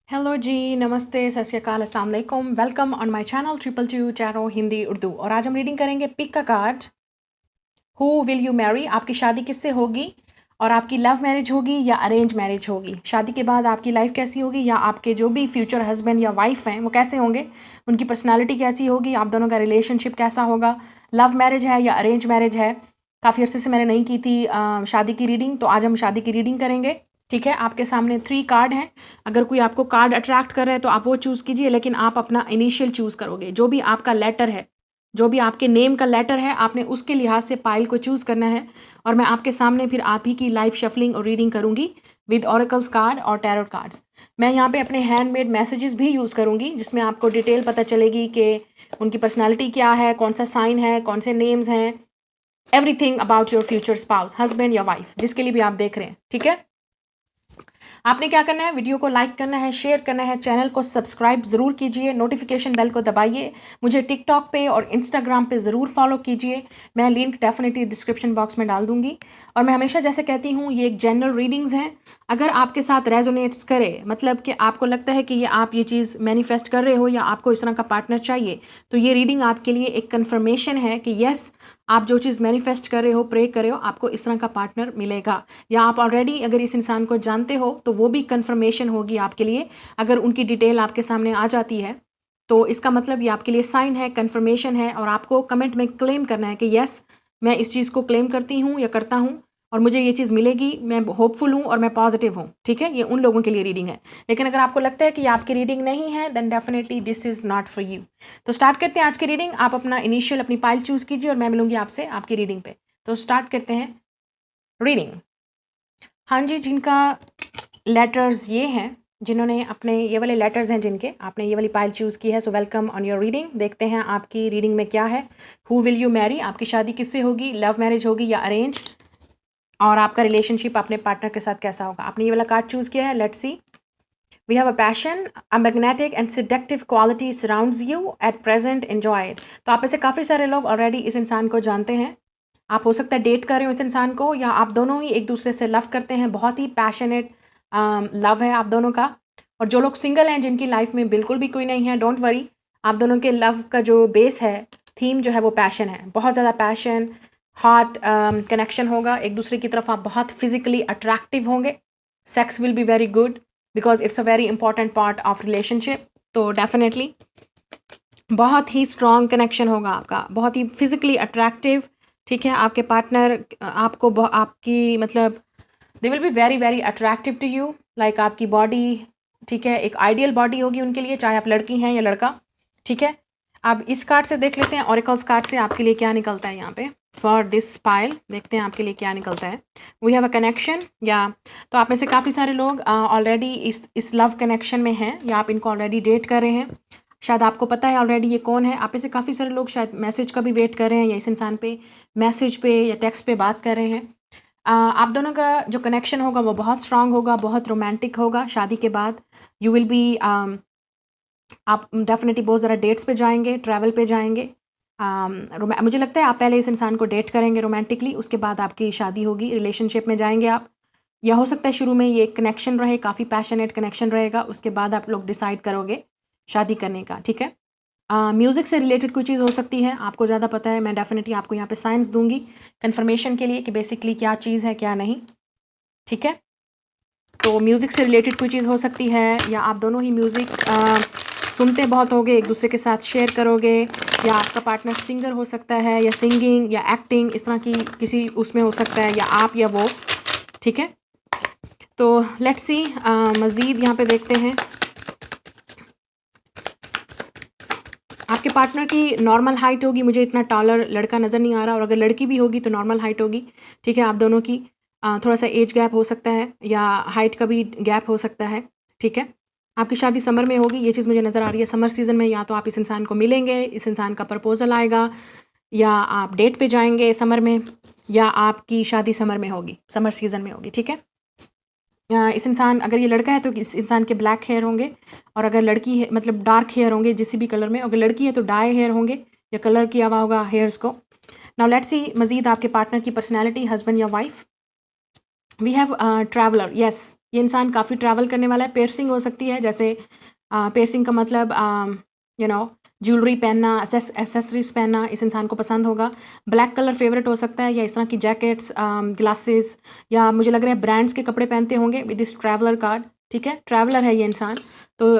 Hello जी, नमस्ते, सत श्री अकाल, अस्सलाम वालेकुम। Welcome on my channel 222 tarot Hindi Urdu. और आज हम रीडिंग करेंगे पिक का card. Who will you marry? आपकी शादी किससे होगी और आपकी लव मैरिज होगी या अरेंज मैरिज होगी? शादी के बाद आपकी लाइफ कैसी होगी या आपके जो भी फ्यूचर हस्बैंड या वाइफ हैं वो कैसे होंगे, उनकी पर्सनालिटी कैसी होगी, आप दोनों का रिलेशनशिप कैसा होगा, लव मैरिज है या अरेंज मैरिज है। काफ़ी अर्से से मैंने नहीं की थी शादी की रीडिंग, तो आज हम शादी की रीडिंग करेंगे। ठीक है, आपके सामने 3 कार्ड हैं। अगर कोई आपको कार्ड अट्रैक्ट कर रहा है तो आप वो चूज़ कीजिए, लेकिन आप अपना इनिशियल चूज़ करोगे। जो भी आपका लेटर है, जो भी आपके नेम का लेटर है, आपने उसके लिहाज से पाइल को चूज़ करना है। और मैं आपके सामने फिर आप ही की लाइव शफलिंग और रीडिंग करूँगी विद ऑरेकल्स कार्ड और टैरोट कार्ड्स। मैं यहाँ पे अपने हैंडमेड मैसेजेस भी यूज़ करूँगी, जिसमें आपको डिटेल पता चलेगी कि उनकी पर्सनैलिटी क्या है, कौन सा साइन है, कौन से नेम्स हैं, everything about your future spouse, husband या वाइफ, जिसके लिए भी आप देख रहे हैं। ठीक है, आपने क्या करना है, वीडियो को लाइक करना है, शेयर करना है, चैनल को सब्सक्राइब ज़रूर कीजिए, नोटिफिकेशन बेल को दबाइए, मुझे टिकटॉक पे और इंस्टाग्राम पे ज़रूर फॉलो कीजिए। मैं लिंक डेफिनेटली डिस्क्रिप्शन बॉक्स में डाल दूंगी। और मैं हमेशा जैसे कहती हूँ, ये एक जनरल रीडिंग्स हैं। अगर आपके साथ रेजोनेट्स करे, मतलब कि आपको लगता है कि ये आप ये चीज़ मैनिफेस्ट कर रहे हो या आपको इस तरह का पार्टनर चाहिए, तो ये रीडिंग आपके लिए एक कन्फर्मेशन है कि यस, आप जो चीज़ मैनिफेस्ट कर रहे हो, प्रे कर रहे हो, आपको इस तरह का पार्टनर मिलेगा। या आप ऑलरेडी अगर इस इंसान को जानते हो तो वो भी कन्फर्मेशन होगी आपके लिए। अगर उनकी डिटेल आपके सामने आ जाती है तो इसका मतलब ये आपके लिए साइन है, कन्फर्मेशन है। और आपको कमेंट में क्लेम करना है कि यस, मैं इस चीज़ को क्लेम करती हूँ या करता हूँ और मुझे ये चीज़ मिलेगी, मैं होपफुल हूँ और मैं पॉजिटिव हूँ। ठीक है, ये उन लोगों के लिए रीडिंग है। लेकिन अगर आपको लगता है कि ये आपकी रीडिंग नहीं है, then definitely this is not for you. तो स्टार्ट करते हैं आज की रीडिंग। आप अपना इनिशियल अपनी पाइल चूज़ कीजिए और मैं मिलूंगी आपसे आपकी रीडिंग पे। तो स्टार्ट करते हैं रीडिंग। हाँ जी, जिनका लेटर्स ये हैं, जिन्होंने अपने ये वाले लेटर्स हैं, जिनके आपने ये वाली पाइल चूज़ की है, so welcome on your reading. देखते हैं आपकी रीडिंग में क्या है। Who will you marry? आपकी शादी किससे होगी, लव मैरिज होगी या अरेंज, और आपका रिलेशनशिप अपने पार्टनर के साथ कैसा होगा। आपने ये वाला कार्ड चूज़ किया है, let's C. We have a passion, a magnetic and seductive quality surrounds you at present, enjoy it। तो आप में से काफ़ी सारे लोग ऑलरेडी इस इंसान को जानते हैं। आप हो सकता है डेट कर रहे हो इस इंसान को, या आप दोनों ही एक दूसरे से लव करते हैं। बहुत ही पैशनेट लव है आप दोनों का। और जो लोग सिंगल हैं, जिनकी लाइफ में बिल्कुल भी कोई नहीं है, डोंट वरी, आप दोनों के लव का जो बेस है, थीम जो है वो पैशन है। बहुत ज़्यादा पैशन, हार्ट कनेक्शन होगा एक दूसरे की तरफ। आप बहुत फिजिकली अट्रैक्टिव होंगे। Sex will be very good because it's a very important part of relationship. तो डेफिनेटली बहुत ही स्ट्रॉन्ग कनेक्शन होगा आपका, बहुत ही फिजिकली अट्रैक्टिव। ठीक है, आपके पार्टनर आपको आपकी मतलब they will be very very attractive to you, like आपकी बॉडी, ठीक है, एक आइडियल बॉडी होगी उनके लिए, चाहे आप लड़की हैं या लड़का। ठीक है, अब इस कार्ड से देख लेते हैं, ऑरेकल्स कार्ड से आपके लिए क्या निकलता है यहाँ पे फॉर दिस पाइल। देखते हैं आपके लिए क्या निकलता है। वी हैव अ कनेक्शन, या तो आप में से काफ़ी सारे लोग ऑलरेडी इस लव कनेक्शन में हैं, या आप इनको ऑलरेडी डेट कर रहे हैं। शायद आपको पता है ऑलरेडी ये कौन है। आप में से काफ़ी सारे लोग शायद मैसेज का भी वेट कर रहे हैं, या इस इंसान पे मैसेज पे या टेक्स्ट पे बात कर रहे हैं। आप दोनों का जो कनेक्शन होगा वो बहुत स्ट्रांग होगा, बहुत रोमांटिक होगा। शादी के बाद यू विल बी आप डेफिनेटली बहुत ज़्यादा डेट्स पे जाएंगे, ट्रैवल पे जाएंगे। मुझे लगता है आप पहले इस इंसान को डेट करेंगे रोमांटिकली, उसके बाद आपकी शादी होगी, रिलेशनशिप में जाएंगे आप। या हो सकता है शुरू में ये कनेक्शन रहे, काफ़ी पैशनेट कनेक्शन रहेगा, उसके बाद आप लोग डिसाइड करोगे शादी करने का। ठीक है, म्यूज़िक से रिलेटेड कोई चीज़ हो सकती है, आपको ज़्यादा पता है। मैं डेफिनेटली आपको यहाँ पे साइंस दूंगी कन्फर्मेशन के लिए कि बेसिकली क्या चीज़ है क्या नहीं। ठीक है, तो म्यूज़िक से रिलेटेड कोई चीज़ हो सकती है, या आप दोनों ही म्यूज़िक सुनते बहुत होगे, एक दूसरे के साथ शेयर करोगे, या आपका पार्टनर सिंगर हो सकता है, या सिंगिंग या एक्टिंग इस तरह की किसी उसमें हो सकता है, या आप या वो। ठीक है, तो लेट्स सी मज़ीद यहाँ पे देखते हैं। आपके पार्टनर की नॉर्मल हाइट होगी, मुझे इतना टॉलर लड़का नज़र नहीं आ रहा, और अगर लड़की भी होगी तो नॉर्मल हाइट होगी। ठीक है, आप दोनों की थोड़ा सा एज गैप हो सकता है, या हाइट का भी गैप हो सकता है। ठीक है, आपकी शादी समर में होगी, ये चीज़ मुझे नज़र आ रही है। समर सीज़न में या तो आप इस इंसान को मिलेंगे, इस इंसान का प्रपोजल आएगा, या आप डेट पे जाएंगे समर में, या आपकी शादी समर में होगी, समर सीज़न में होगी। ठीक है, इस इंसान, अगर ये लड़का है तो इस इंसान के ब्लैक हेयर होंगे, और अगर लड़की है मतलब डार्क हेयर होंगे जिस भी कलर में। अगर लड़की है तो डाई हेयर होंगे, या कलर किया हुआ होगा हेयर्स को। नाउ लेट्स सी मज़ीद आपके पार्टनर की पर्सनैलिटी, हस्बैंड या wife. We have traveller, yes, ये इंसान काफ़ी ट्रैवल करने वाला है। पियर्सिंग हो सकती है, जैसे पियर्सिंग का मतलब ज्वेलरी पहनना, एसेसरीज पहनना इस इंसान को पसंद होगा। ब्लैक कलर फेवरेट हो सकता है, या इस तरह की जैकेट्स, ग्लासेस, या मुझे लग रहा है ब्रांड्स के कपड़े पहनते होंगे विद दिस ट्रैवलर कार्ड। ठीक है, ट्रैवलर है ये इंसान। तो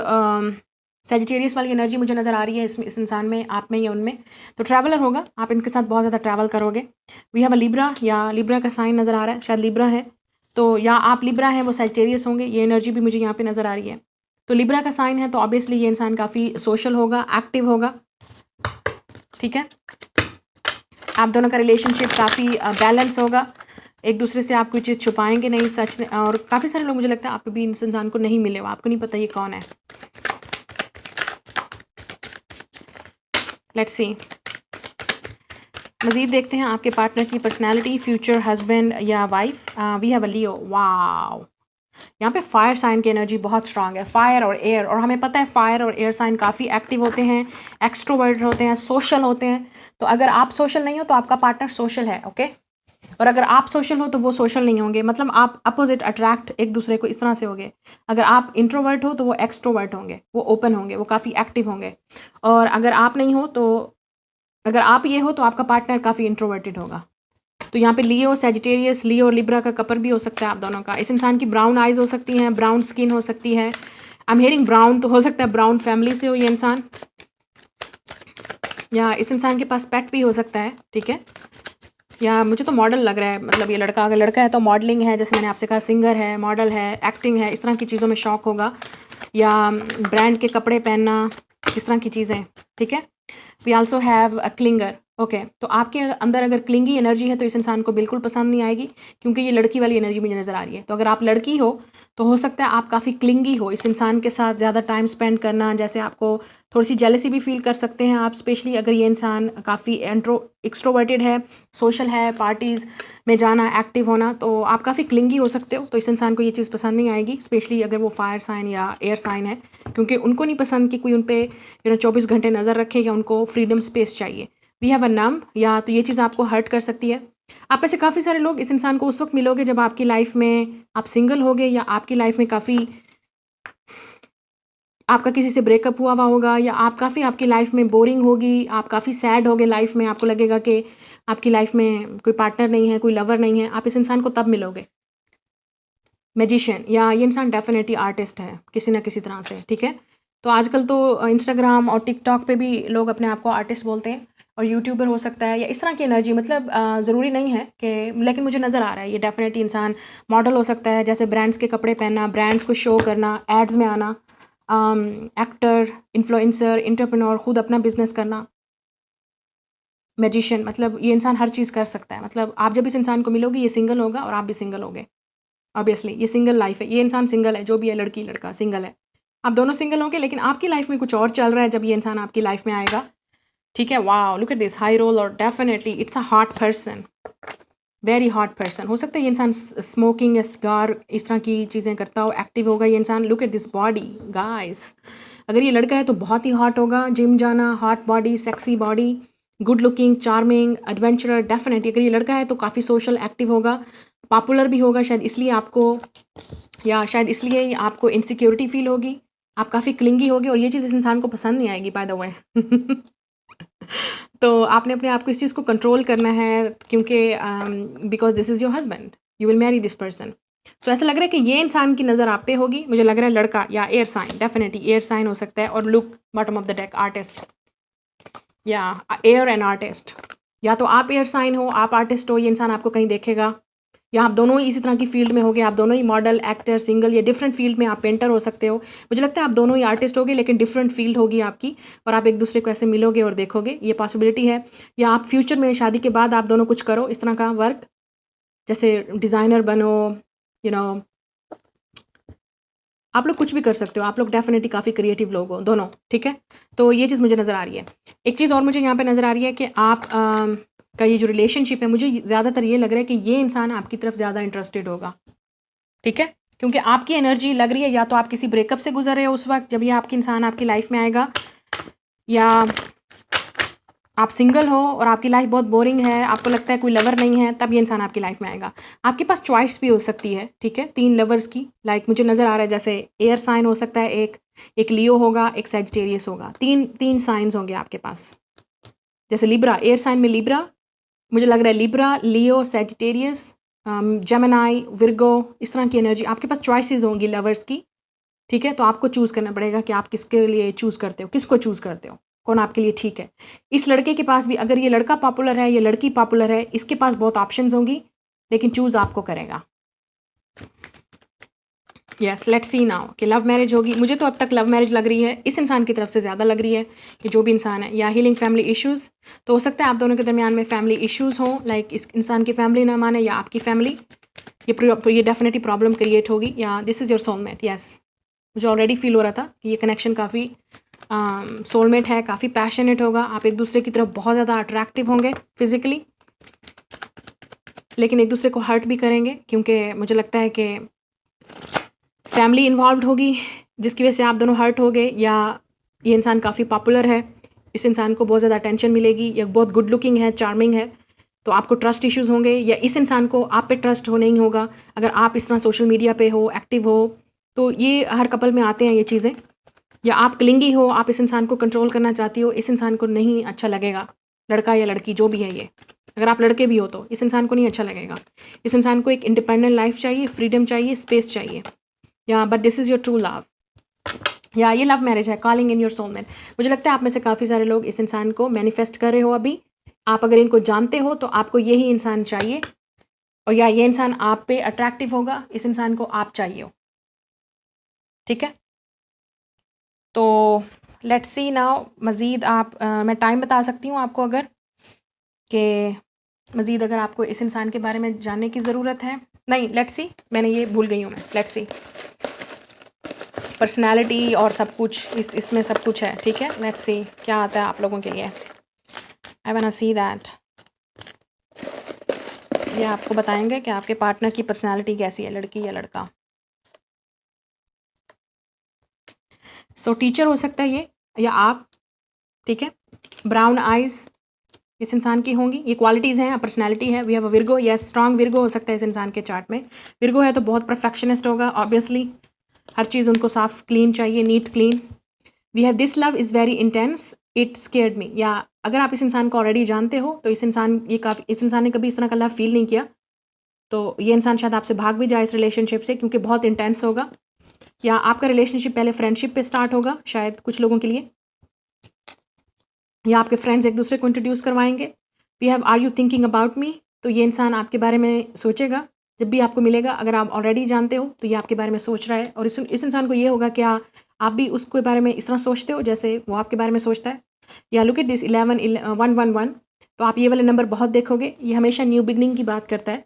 सेजिटेरियस वाली एनर्जी मुझे नज़र आ रही है इस इंसान में, आप में या उनमें। तो ट्रैवलर होगा, आप इनके साथ बहुत ज़्यादा ट्रैवल करोगे। वी हैव अ लिब्रा, या लिब्रा का साइन नज़र आ रहा है, शायद लिब्रा है। तो या आप लिब्रा हैं, वो सेजिटेरियस होंगे, ये एनर्जी भी मुझे यहाँ पे नज़र आ रही है। तो लिब्रा का साइन है, तो ऑब्वियसली ये इंसान काफ़ी सोशल होगा, एक्टिव होगा। ठीक है, आप दोनों का रिलेशनशिप काफ़ी बैलेंस होगा, एक दूसरे से आप कोई चीज़ छुपाएंगे नहीं, सच नहीं। और काफ़ी सारे लोग मुझे लगता है आप भी इस इंसान को नहीं मिले हो, आपको नहीं पता ये कौन है। लेट्स सी, मज़ीद देखते हैं आपके पार्टनर की पर्सनैलिटी, फ्यूचर हस्बैंड या wife. We have a Leo. Wow, यहाँ पे फायर साइन की एनर्जी बहुत स्ट्रांग है, फायर और एयर। और हमें पता है फायर और एयर साइन काफ़ी एक्टिव होते हैं, एक्सट्रोवर्ट होते हैं, सोशल होते हैं। तो अगर आप सोशल नहीं हो तो आपका पार्टनर सोशल है, ओके। और अगर आप सोशल हो तो वो सोशल नहीं होंगे, मतलब आप अपोजिट अट्रैक्ट एक दूसरे को इस तरह से होंगे। अगर आप इंट्रोवर्ट हो तो वो एक्सट्रोवर्ट होंगे, वो ओपन होंगे, वो काफ़ी एक्टिव होंगे। और अगर आप नहीं हो तो, अगर आप ये हो तो आपका पार्टनर काफ़ी इंट्रोवर्टेड होगा। तो यहाँ पे लियो, सेजिटेरियस, लियो और लिब्रा का कपल भी हो सकता है आप दोनों का। इस इंसान की ब्राउन आइज़ हो सकती हैं, ब्राउन स्किन हो सकती है। आई एम हेयरिंग ब्राउन, तो हो सकता है ब्राउन फैमिली से हो ये इंसान, या इस इंसान के पास पेट भी हो सकता है। ठीक है, या मुझे तो मॉडल लग रहा है, मतलब ये लड़का, अगर लड़का है तो मॉडलिंग है, जैसे मैंने आपसे कहा, सिंगर है, मॉडल है, एक्टिंग है, इस तरह की चीज़ों में शौक होगा, या ब्रांड के कपड़े पहनना, इस तरह की चीज़ें। ठीक है, we also have a clinger. Okay, तो आपके अंदर अगर क्लिंगी एनर्जी है तो इस इंसान को बिल्कुल पसंद नहीं आएगी, क्योंकि ये लड़की वाली एनर्जी मुझे नज़र आ रही है। तो अगर आप लड़की हो तो हो सकता है आप काफ़ी क्लिंगी हो, इस इंसान के साथ ज़्यादा टाइम स्पेंड करना, जैसे आपको थोड़ी सी जेलसी भी फील कर सकते हैं आप, स्पेशली अगर ये इंसान काफ़ी एक्सट्रोवर्टेड है, सोशल है, पार्टीज़ में जाना, एक्टिव होना, तो आप काफ़ी क्लिंगी हो सकते हो। तो इस इंसान को ये चीज़ पसंद नहीं आएगी, स्पेशली अगर वो फायर साइन या एयर साइन है, क्योंकि उनको नहीं पसंद कि कोई उन पर 24 घंटे नज़र रखे, या उनको फ्रीडम स्पेस चाहिए। वी हैव अ नम, या तो ये चीज़ आपको हर्ट कर सकती है। आप में से काफ़ी सारे लोग इस इंसान को उस वक्त मिलोगे जब आपकी लाइफ में आप सिंगल होगे, या आपकी लाइफ में काफ़ी आपका किसी से ब्रेकअप हुआ होगा, या आप काफ़ी, आपकी लाइफ में बोरिंग होगी, आप काफ़ी सैड होगे लाइफ में, आपको लगेगा कि आपकी लाइफ में कोई पार्टनर नहीं है, कोई लवर नहीं है, आप इस इंसान को तब मिलोगे। मैजिशियन, या ये इंसान डेफिनेटली आर्टिस्ट है किसी ना किसी तरह से। ठीक है, तो आजकल तो इंस्टाग्राम और टिकटॉक पे भी लोग अपने आप को आर्टिस्ट बोलते हैं, और यूट्यूबर हो सकता है, या इस तरह की एनर्जी, मतलब ज़रूरी नहीं है कि, लेकिन मुझे नज़र आ रहा है ये डेफिनेटली इंसान मॉडल हो सकता है, जैसे ब्रांड्स के कपड़े पहनना, ब्रांड्स को शो करना, एड्स में आना, एक्टर, इन्फ्लुएंसर, एंटरप्रेन्योर, खुद अपना बिजनेस करना। मैजिशियन, मतलब ये इंसान हर चीज़ कर सकता है। मतलब आप जब इस इंसान को मिलोगे, ये सिंगल होगा और आप भी सिंगल होगे। ऑब्वियसली ये सिंगल लाइफ है, ये इंसान सिंगल है, जो भी है, लड़की लड़का सिंगल है, आप दोनों सिंगल होंगे, लेकिन आपकी लाइफ में कुछ और चल रहा है जब ये इंसान आपकी लाइफ में आएगा। ठीक है, wow, look at this high roll, और definitely it's a hot person, very hot person. हो सकता है ये इंसान स्मोकिंग या सिगार इस तरह की चीज़ें करता हो, एक्टिव होगा ये इंसान। Look at this body guys, अगर ये लड़का है तो बहुत ही हॉट होगा, जिम जाना, hot body, sexy body, good looking, charming, adventurer. Definitely अगर ये लड़का है तो काफ़ी सोशल, एक्टिव होगा, पॉपुलर भी होगा, शायद इसलिए आपको, या शायद इसलिए आपको इनसिक्योरिटी फील होगी, आप काफ़ी क्लिंगी होगी, और ये चीज़ इस इंसान को पसंद नहीं आएगी बाय द वे। तो आपने अपने आप को इस चीज़ को कंट्रोल करना है, क्योंकि because this is your husband, you will marry this person. तो ऐसा लग रहा है कि ये इंसान की नज़र आप पे होगी, मुझे लग रहा है लड़का या air sign, definitely air sign हो सकता है। और look bottom of the deck, artist, या एयर एंड आर्टिस्ट, या तो आप एयर साइन हो, आप आर्टिस्ट हो, ये इंसान आपको कहीं देखेगा, या आप दोनों ही इसी तरह की फील्ड में होगे, आप दोनों ही मॉडल, एक्टर, सिंगल, या डिफरेंट फील्ड में, आप पेंटर हो सकते हो। मुझे लगता है आप दोनों ही आर्टिस्ट होगे, लेकिन डिफरेंट फील्ड होगी आपकी, और आप एक दूसरे को ऐसे मिलोगे और देखोगे, ये पॉसिबिलिटी है। या आप फ्यूचर में शादी के बाद आप दोनों कुछ करो इस तरह का वर्क, जैसे डिज़ाइनर बनो, यू नो, आप लोग कुछ भी कर सकते हो, आप लोग डेफिनेटली काफ़ी क्रिएटिव लोग हो दोनों। ठीक है, तो ये चीज़ मुझे नज़र आ रही है। एक चीज़ और मुझे यहाँ पे नज़र आ रही है कि आप का ये जो रिलेशनशिप है, मुझे ज़्यादातर ये लग रहा है कि ये इंसान आपकी तरफ ज़्यादा इंटरेस्टेड होगा। ठीक है, क्योंकि आपकी एनर्जी लग रही है, या तो आप किसी ब्रेकअप से गुजर रहे हो उस वक्त जब ये आपकी इंसान आपकी लाइफ में आएगा, या आप सिंगल हो और आपकी लाइफ बहुत बोरिंग है, आपको लगता है कोई लवर नहीं है, तब ये इंसान आपकी लाइफ में आएगा। आपके पास चॉइस भी हो सकती है, ठीक है, 3 लवर्स की। लाइक मुझे नज़र आ रहा है जैसे एयर साइन हो सकता है, एक लियो होगा, एक सैजिटेरियस होगा, 3 साइंस होंगे आपके पास। जैसे लिब्रा, एयर साइन में लिब्रा, मुझे लग रहा है लिब्रा, लियो, सैजिटेरियस, जेमिनाई, विर्गो, इस तरह की एनर्जी आपके पास चॉइसेस होंगी लवर्स की, ठीक है। तो आपको चूज़ करना पड़ेगा कि आप किसके लिए चूज़ करते हो, किसको चूज़ करते हो, कौन आपके लिए ठीक है। इस लड़के के पास भी, अगर ये लड़का पॉपुलर है, ये लड़की पॉपुलर है, इसके पास बहुत ऑप्शंस होंगी, लेकिन चूज़ आपको करेगा। यस, लेट्स सी नाउ कि लव मैरिज होगी। मुझे तो अब तक लव मैरिज लग रही है, इस इंसान की तरफ से ज़्यादा लग रही है कि जो भी इंसान है, या हीलिंग फैमिली इश्यूज़। तो हो सकता है आप दोनों के दरमियान में फैमिली इश्यूज़ हों, लाइक इस इंसान की फैमिली ना माने या आपकी फैमिली, ये डेफिनेटली प्रॉब्लम क्रिएट होगी। या this is your soulmate. Yes, मुझे ऑलरेडी फील हो रहा था कि ये कनेक्शन काफ़ी सोलमेट है, काफ़ी पैशनेट होगा, आप एक दूसरे की तरफ बहुत ज़्यादा अट्रैक्टिव होंगे फिज़िकली, लेकिन एक दूसरे को हर्ट भी करेंगे, क्योंकि मुझे लगता है कि फैमिली इन्वॉल्व होगी जिसकी वजह से आप दोनों हर्ट हो गए। या ये इंसान काफ़ी पॉपुलर है, इस इंसान को बहुत ज़्यादा अटेंशन मिलेगी, या बहुत गुड लुकिंग है, चार्मिंग है, तो आपको ट्रस्ट इश्यूज़ होंगे, या इस इंसान को आप पे ट्रस्ट हो नहीं होगा अगर आप इस तरह सोशल मीडिया पे हो, एक्टिव हो। तो ये हर कपल में आते हैं ये चीज़ें। या आप क्लिंगी हो, आप इस इंसान को कंट्रोल करना चाहती हो, इस इंसान को नहीं अच्छा लगेगा, लड़का या लड़की जो भी है ये। अगर आप लड़के भी हो तो इस इंसान को नहीं अच्छा लगेगा। इस इंसान को एक इंडिपेंडेंट लाइफ चाहिए, फ्रीडम चाहिए, स्पेस चाहिए। या but this is your true love, या ये लव मैरिज है, कॉलिंग इन योर सोलमेट। मुझे लगता है आप में से काफ़ी सारे लोग इस इंसान को मैनिफेस्ट कर रहे हो अभी। आप अगर इनको जानते हो तो आपको यही इंसान चाहिए, और या ये इंसान आप पे अट्रैक्टिव होगा, इस इंसान को आप चाहिए हो, ठीक है। तो लेट्स सी नाउ मज़ीद आप मैं टाइम बता सकती हूँ आपको, अगर कि मज़ीद अगर आपको इस इंसान के बारे में जानने की ज़रूरत है। नहीं, लेट्स सी, मैंने ये भूल गई हूँ मैं। लेट्स सी, पर्सनालिटी और सब कुछ इसमें सब कुछ है, ठीक है। लेट्स सी क्या आता है आप लोगों के लिए। I want see that. ये आपको बताएंगे कि आपके पार्टनर की पर्सनालिटी कैसी है, लड़की या लड़का। सो टीचर हो सकता है ये, या आप, ठीक है। ब्राउन आइज़ इस इंसान की होंगी, ये क्वालिटीज़ हैं, पर्सनालिटी है। We have a Virgo, yes, strong Virgo हो सकता है इस इंसान के चार्ट में। विर्गो है तो बहुत परफेक्शनिस्ट होगा, ऑब्वियसली हर चीज़ उनको साफ क्लीन चाहिए, neat clean. We have this love is very intense, it scared me. या अगर आप इस इंसान को ऑलरेडी जानते हो तो इस इंसान ने कभी इस तरह का लव फील नहीं किया, तो ये इंसान शायद आपसे भाग भी जाए इस रिलेशनशिप से, क्योंकि बहुत इंटेंस होगा। या आपका रिलेशनशिप पहले फ्रेंडशिप पे स्टार्ट होगा शायद कुछ लोगों के लिए, या आपके फ्रेंड्स एक दूसरे को इंट्रोड्यूस करवाएंगे। We have are you thinking about me, तो ये इंसान आपके बारे में सोचेगा जब भी आपको मिलेगा। अगर आप ऑलरेडी जानते हो तो ये आपके बारे में सोच रहा है, और इस इंसान को ये होगा कि आप भी उसके बारे में इस तरह सोचते हो जैसे वो आपके बारे में सोचता है। या लुक एट दिस 11 तो आप ये वाले नंबर बहुत देखोगे, ये हमेशा न्यू बिगनिंग की बात करता है।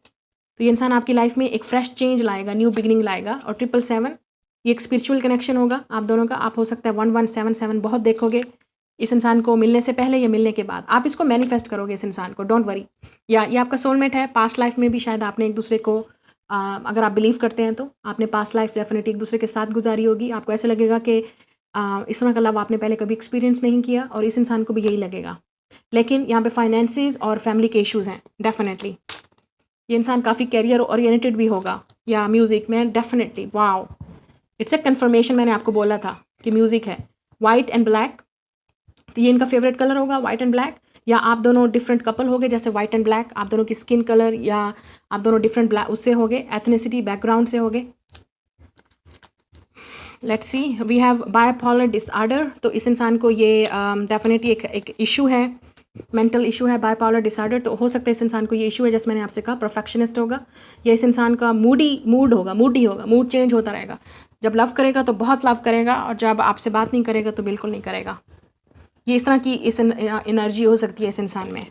तो ये इंसान आपकी लाइफ में एक फ्रेश चेंज लाएगा, न्यू बिगनिंग लाएगा। और 777 ये एक स्पिरिचुअल कनेक्शन होगा आप दोनों का। आप हो सकता है 1177 बहुत देखोगे इस इंसान को, मिलने से पहले या मिलने के बाद। आप इसको मैनिफेस्ट करोगे इस इंसान को, डोंट वरी। या ये आपका सोलमेट है। पास्ट लाइफ में भी शायद आपने एक दूसरे को अगर आप बिलीव करते हैं तो आपने पास्ट लाइफ डेफिनेटली एक दूसरे के साथ गुजारी होगी। आपको ऐसे लगेगा कि इस तरह का लव आपने पहले कभी एक्सपीरियंस नहीं किया, और इस इंसान को भी यही लगेगा। लेकिन यहाँ पे फाइनेंसेस और फैमिली के इश्यूज़ हैं डेफिनेटली। ये इंसान काफ़ी कैरियर ओरिएंटेड भी होगा, या म्यूज़िक में definitely. Wow, it's a confirmation, मैंने आपको बोला था कि म्यूज़िक है। वाइट एंड ब्लैक, तो ये इनका फेवरेट कलर होगा, वाइट एंड ब्लैक। या आप दोनों डिफरेंट कपल हो गए, जैसे वाइट एंड ब्लैक, आप दोनों की स्किन कलर, या आप दोनों डिफरेंट ब्लैक उससे हो गए, एथनिसिटी बैकग्राउंड से हो गए। Let's see, we have bipolar disorder, तो इस इंसान को ये डेफिनेटली एक इशू है, मेंटल इशू है, बायपोलर डिसऑर्डर। तो हो सकता है इस इंसान को ये इशू है, जैसे मैंने आपसे कहा, परफेक्शनिस्ट होगा। या इस इंसान का मूडी होगा, मूड चेंज होता रहेगा। जब लव करेगा तो बहुत लव करेगा, और जब आपसे बात नहीं करेगा तो बिल्कुल नहीं करेगा। ये इस तरह की इस एनर्जी हो सकती है इस इंसान में।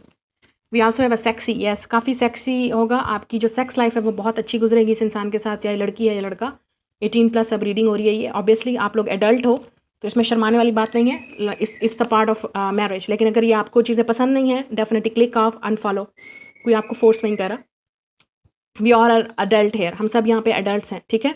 We also have a sexy, yes, काफ़ी सेक्सी होगा। आपकी जो सेक्स लाइफ है वो बहुत अच्छी गुजरेगी इस इंसान के साथ, या लड़की है या लड़का। 18+ अब रीडिंग हो रही है ये। ऑब्वियसली आप लोग एडल्ट हो तो इसमें शर्माने वाली बात नहीं है, it's the part of marriage. लेकिन अगर ये आपको चीज़ें पसंद नहीं है, डेफिनेटली क्लिक ऑफ, अनफॉलो। कोई आपको फोर्स नहीं कर रहा। वी आर अडल्ट हेयर, हम सब यहाँ पे अडल्ट हैं, ठीक है।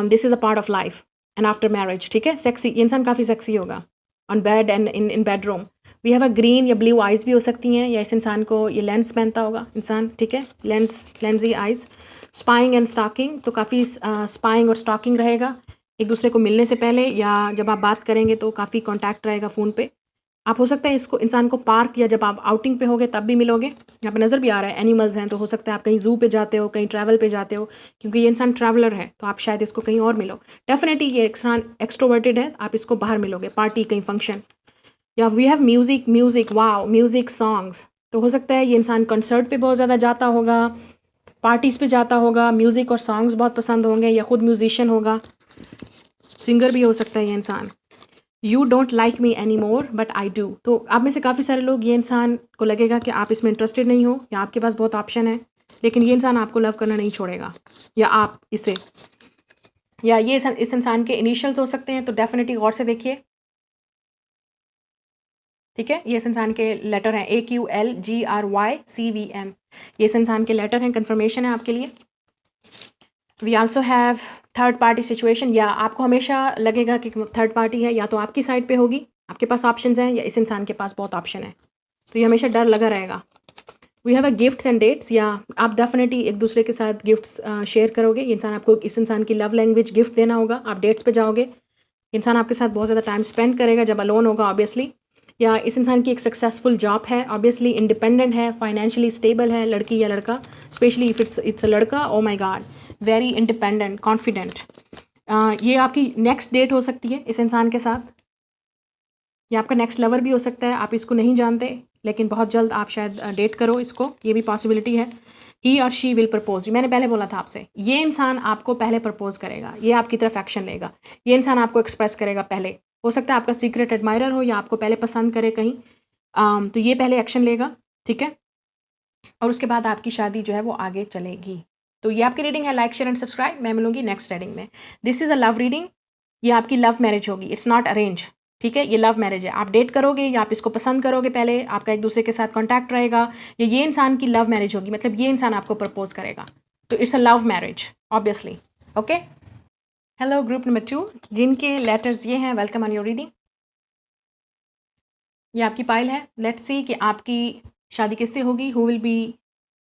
This is a part of life and after marriage, ठीक है। सेक्सी, ये इंसान काफ़ी सेक्सी होगा on bed and in bedroom. We have a green या ब्लू आइज़ भी हो सकती हैं, या इस इंसान को ये लेंस पहनता होगा इंसान, ठीक है, लेंसी आइज़। स्पाइंग एंड स्टॉकिंग, तो काफ़ी स्पाइंग और स्टॉकिंग रहेगा एक दूसरे को मिलने से पहले, या जब आप बात करेंगे तो काफ़ी कॉन्टैक्ट रहेगा फ़ोन पे। आप हो सकता है इसको इंसान को पार्क या जब आप आउटिंग पे होगे तब भी मिलोगे। यहाँ पे नज़र भी आ रहा है एनिमल्स हैं, तो हो सकता है आप कहीं ज़ू पे जाते हो, कहीं ट्रैवल पे जाते हो, क्योंकि ये इंसान ट्रैवलर है तो आप शायद इसको कहीं और मिलो। डेफिनेटली ये इंसान एक्सट्रोवर्टेड है, आप इसको बाहर मिलोगे, पार्टी कहीं फंक्शन। या we have music wow, music songs, तो हो सकता है ये इंसान कंसर्ट पे बहुत ज़्यादा जाता होगा, पार्टीज़ पे जाता होगा, म्यूज़िक और सॉन्ग्स बहुत पसंद होंगे, या खुद म्यूजिशियन होगा, सिंगर भी हो सकता है ये इंसान। You don't like me any more but I do, तो आप में से काफ़ी सारे लोग, ये इंसान को लगेगा कि आप इसमें इंटरेस्टेड नहीं हो, या आपके पास बहुत ऑप्शन है, लेकिन ये इंसान आपको लव करना नहीं छोड़ेगा, या आप इसे, या ये इस इंसान के इनिशियल्स हो सकते हैं, तो डेफिनेटली गौर से देखिए, ठीक है। ये इस इंसान के लेटर हैं AQLGRYCVM, ये इस इंसान के लेटर हैं, कंफर्मेशन है आपके लिए। We also have third party situation, या आपको हमेशा लगेगा कि थर्ड पार्टी है, या तो आपकी साइड पे होगी, आपके पास ऑप्शंस हैं, या इस इंसान के पास बहुत ऑप्शन है, तो ये हमेशा डर लगा रहेगा। We have a gifts and dates, या आप डेफिनेटली एक दूसरे के साथ गिफ्ट्स शेयर करोगे, ये इंसान आपको, इस इंसान की लव लैंग्वेज गिफ्ट देना होगा, आप डेट्स पे जाओगे, इंसान आपके साथ बहुत ज़्यादा टाइम स्पेंड करेगा जब अलोन होगा ऑब्वियसली। या इस इंसान की एक सक्सेसफुल जॉब है, ऑब्वियसली इंडिपेंडेंट है, फाइनेंशियली स्टेबल है, लड़की या लड़का, स्पेशली इफ इट्स अ लड़का, oh my God, very independent, confident. ये आपकी नेक्स्ट डेट हो सकती है इस इंसान के साथ, या आपका नेक्स्ट लवर भी हो सकता है, आप इसको नहीं जानते, लेकिन बहुत जल्द आप शायद डेट करो इसको, ये भी पॉसिबिलिटी है। ही और शी विल प्रपोज, मैंने पहले बोला था आपसे, ये इंसान आपको पहले प्रपोज करेगा, ये आपकी तरफ एक्शन लेगा, ये इंसान आपको एक्सप्रेस करेगा पहले, हो सकता है आपका सीक्रेट एडमायरर हो, या आपको पहले पसंद करे कहीं, तो ये पहले एक्शन लेगा, ठीक है, और उसके बाद आपकी शादी जो है वो आगे चलेगी। तो ये आपकी रीडिंग है, लाइक शेयर एंड सब्सक्राइब, मैं मिलूंगी नेक्स्ट रीडिंग में। This is a love reading, ये आपकी लव मैरिज होगी, इट्स नॉट अरेंज, ठीक है, ये लव मैरिज है, आप डेट करोगे या आप इसको पसंद करोगे पहले, आपका एक दूसरे के साथ कॉन्टैक्ट रहेगा, या ये इंसान की लव मैरिज होगी, मतलब ये इंसान आपको प्रपोज करेगा, तो it's a love marriage obviously, okay. Hello group number 2, जिनके लेटर्स ये हैं, वेलकम ऑन योर रीडिंग। ये आपकी पाइल है, लेट्स सी कि आपकी शादी किससे होगी, who will be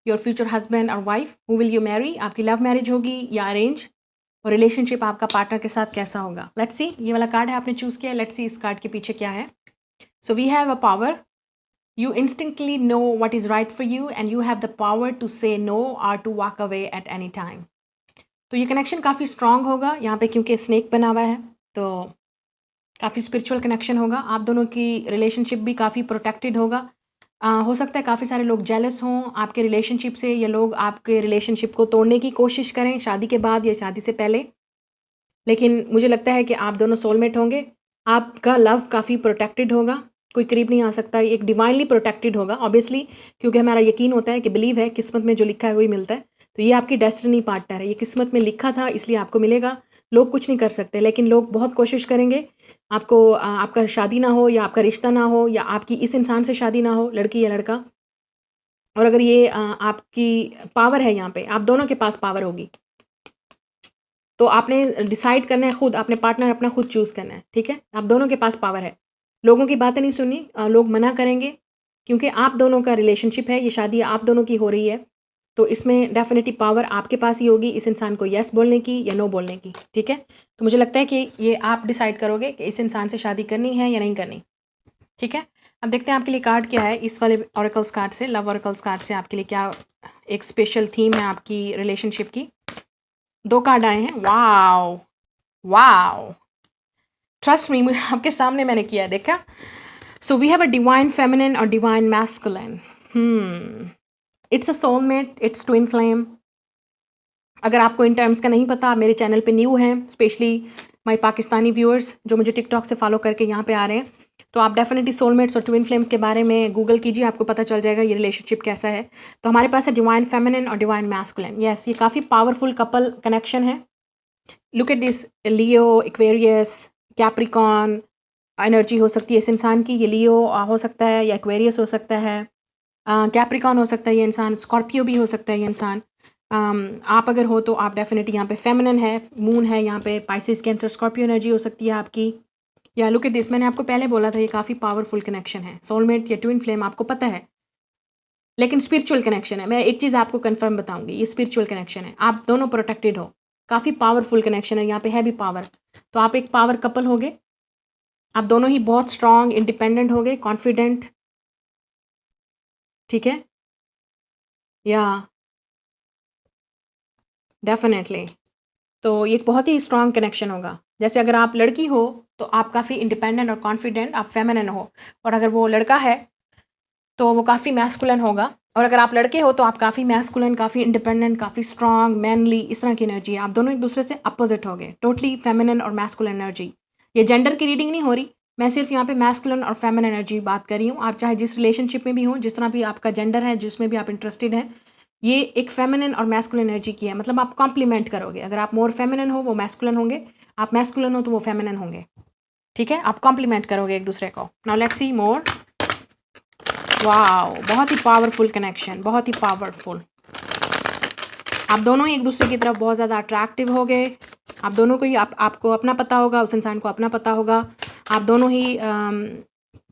your future husband और wife, who will you marry, आपकी लव मैरिज होगी या अरेंज, और रिलेशनशिप आपका पार्टनर के साथ कैसा होगा। लेट्स सी, ये वाला कार्ड है आपने चूज़ किया, लेट्स सी इस कार्ड के पीछे क्या है। So we have a power, you instinctively know what is right for you and you have the power to say no और to walk away at any time. तो ये connection काफ़ी strong होगा यहाँ पे, क्योंकि स्नेक बना हुआ है, तो काफ़ी स्पिरिचुअल कनेक्शन होगा, आप दोनों की रिलेशनशिप भी काफ़ी प्रोटेक्टेड होगा। हो सकता है काफ़ी सारे लोग जेलस हों आपके रिलेशनशिप से, या लोग आपके रिलेशनशिप को तोड़ने की कोशिश करें शादी के बाद या शादी से पहले, लेकिन मुझे लगता है कि आप दोनों सोलमेट होंगे, आपका लव काफ़ी प्रोटेक्टेड होगा, कोई करीब नहीं आ सकता, एक डिवाइनली प्रोटेक्टेड होगा ऑब्वियसली, क्योंकि हमारा यकीन होता है कि बिलीव है, किस्मत में जो लिखा है वही मिलता है, तो ये आपकी डेस्टिनी पार्टनर है, ये किस्मत में लिखा था इसलिए आपको मिलेगा, लोग कुछ नहीं कर सकते, लेकिन लोग बहुत कोशिश करेंगे आपको, आपका शादी ना हो, या आपका रिश्ता ना हो, या आपकी इस इंसान से शादी ना हो, लड़की या लड़का, और अगर ये आपकी पावर है यहाँ पे, आप दोनों के पास पावर होगी, तो आपने डिसाइड करना है खुद, आपने पार्टनर अपना खुद चूज़ करना है, ठीक है, आप दोनों के पास पावर है, लोगों की बातें नहीं सुननी, लोग मना करेंगे, क्योंकि आप दोनों का रिलेशनशिप है, ये शादी आप दोनों की हो रही है, तो इसमें डेफिनेटली पावर आपके पास ही होगी इस इंसान को यस बोलने की या नो बोलने की, ठीक है। तो मुझे लगता है कि ये आप डिसाइड करोगे कि इस इंसान से शादी करनी है या नहीं करनी, ठीक है। अब देखते हैं आपके लिए कार्ड क्या है इस वाले ऑरेकल्स कार्ड से, लव ऑरेकल्स कार्ड से आपके लिए क्या एक स्पेशल थीम है आपकी रिलेशनशिप की। 2 कार्ड आए हैं, वाओ वाओ, ट्रस्ट मी, आपके सामने मैंने किया है, देखा। So we have a divine feminine और divine masculine, it's a soulmate, it's twin flame. अगर आपको इन टर्म्स का नहीं पता, आप मेरे चैनल पे न्यू हैं, स्पेशली माय पाकिस्तानी व्यूअर्स जो मुझे टिकटॉक से फॉलो करके यहाँ पे आ रहे हैं, तो आप डेफिनेटली सोलमेट्स और ट्विन फ्लेम्स के बारे में गूगल कीजिए, आपको पता चल जाएगा ये रिलेशनशिप कैसा है। तो हमारे पास है डिवाइन फेमिनिन और डिवाइन मैस्कुलिन, यस, ये काफ़ी पावरफुल कपल कनेक्शन है। Look at this, Leo, Aquarius, Capricorn energy हो सकती है इस इंसान की, ये लियो हो सकता है या एक्वेरियस हो सकता है, कैप्रिकॉन हो सकता है ये इंसान, स्कॉर्पियो भी हो सकता है ये इंसान। आप अगर हो तो आप डेफिनेटली यहाँ पे फेमिनिन है, मून है यहाँ पे, पाइसेस, कैंसर, स्कॉर्पियो एनर्जी हो सकती है आपकी, या लुक एट दिस, मैंने आपको पहले बोला था ये काफ़ी पावरफुल कनेक्शन है। सोलमेट या ट्विन फ्लेम आपको पता है, लेकिन स्पिरिचुअल कनेक्शन है। मैं एक चीज़ आपको कंफर्म बताऊंगी, ये स्पिरिचुअल कनेक्शन है, आप दोनों प्रोटेक्टेड हो, काफ़ी पावरफुल कनेक्शन है, यहाँ पे है भी पावर। तो आप एक पावर कपल हो गए, आप दोनों ही बहुत स्ट्रांग इंडिपेंडेंट हो गए, कॉन्फिडेंट, ठीक है, या डेफिनेटली। तो ये बहुत ही स्ट्रांग कनेक्शन होगा। जैसे अगर आप लड़की हो तो आप काफ़ी इंडिपेंडेंट और कॉन्फिडेंट, आप फेमिनिन हो, और अगर वो लड़का है तो वो काफ़ी मैस्कुलिन होगा, और अगर आप लड़के हो तो आप काफ़ी मैस्कुलिन, काफ़ी इंडिपेंडेंट, काफ़ी स्ट्रांग, मैनली, इस तरह की एनर्जी है। आप दोनों एक दूसरे से अपोजिट हो गए, टोटली फेमिनिन और मैस्कुलिन एनर्जी। ये जेंडर की रीडिंग नहीं हो रही, मैं सिर्फ यहाँ पे मैस्कुलिन और फेमिनिन एनर्जी बात कर रही हूँ। आप चाहे जिस रिलेशनशिप में भी हो, जिस तरह भी आपका जेंडर है, जिसमें भी आप इंटरेस्टेड हैं, ये एक फेमिनिन और मैस्कुलिन एनर्जी की है। मतलब आप कॉम्प्लीमेंट करोगे, अगर आप मोर फेमिनिन हो वो मैस्कुलिन होंगे, आप मैस्कुलिन हो तो वो फेमिनिन होंगे, ठीक है, आप कॉम्प्लीमेंट करोगे एक दूसरे को। Now let's C more. Wow, बहुत ही पावरफुल कनेक्शन, बहुत ही पावरफुल। आप दोनों ही एक दूसरे की तरफ बहुत ज़्यादा अट्रैक्टिव हो गए। आप दोनों को ही आपको अपना पता होगा, उस इंसान को अपना पता होगा। आप दोनों ही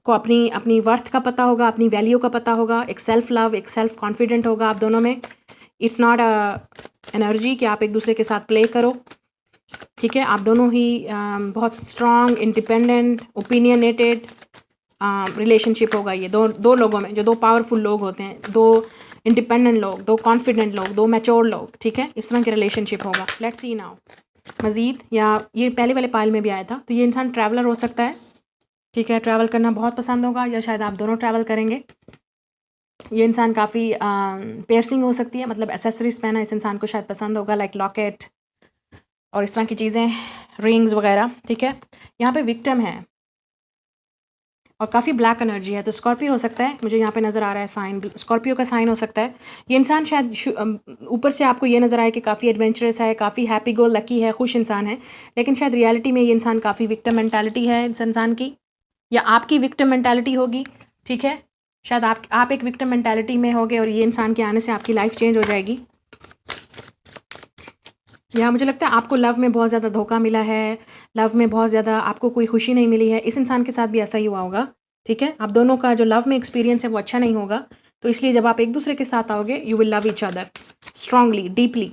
को अपनी अपनी वर्थ का पता होगा, अपनी वैल्यू का पता होगा। एक सेल्फ लव, एक सेल्फ कॉन्फिडेंट होगा आप दोनों में। इट्स नॉट एनर्जी कि आप एक दूसरे के साथ प्ले करो, ठीक है। आप दोनों ही बहुत स्ट्रांग, इंडिपेंडेंट, ओपिनियनेटेड रिलेशनशिप होगा ये दो लोगों में, जो दो पावरफुल लोग होते हैं, दो इंडिपेंडेंट लोग, दो कॉन्फिडेंट लोग, दो मैच्योर लोग, ठीक है, इस तरह के रिलेशनशिप होगा। लेट्स सी नाउ मज़ीद। या ये पहले वाले पाइल में भी आया था, तो ये इंसान ट्रैवलर हो सकता है, ठीक है, ट्रैवल करना बहुत पसंद होगा, या शायद आप दोनों ट्रैवल करेंगे। ये इंसान काफ़ी पियर्सिंग हो सकती है, मतलब एसेसरीज पहना इस इंसान को शायद पसंद होगा, लाइक लॉकेट और इस तरह की चीज़ें, रिंग्स वगैरह, ठीक है। यहाँ पे विक्टिम है और काफ़ी ब्लैक एनर्जी है, तो स्कॉर्पियो हो सकता है, मुझे यहाँ पे नज़र आ रहा है साइन, स्कॉर्पियो का साइन हो सकता है। ये इंसान शायद ऊपर से आपको ये नज़र आए कि काफ़ी एडवेंचरस है, काफ़ी हैप्पी गो लकी है, खुश इंसान है, लेकिन शायद रियलिटी में ये इंसान काफ़ी विक्टिम मेंटालिटी है इस इंसान की, या आपकी विक्टिम मेंटालिटी होगी, ठीक है। शायद आप एक विक्टिम मेंटालिटी में होगे और ये इंसान के आने से आपकी लाइफ चेंज हो जाएगी। या मुझे लगता है आपको लव में बहुत ज़्यादा धोखा मिला है, लव में बहुत ज़्यादा आपको कोई खुशी नहीं मिली है, इस इंसान के साथ भी ऐसा ही हुआ होगा, ठीक है। आप दोनों का जो लव में एक्सपीरियंस है वो अच्छा नहीं होगा, तो इसलिए जब आप एक दूसरे के साथ आओगे, you will love each other strongly, deeply.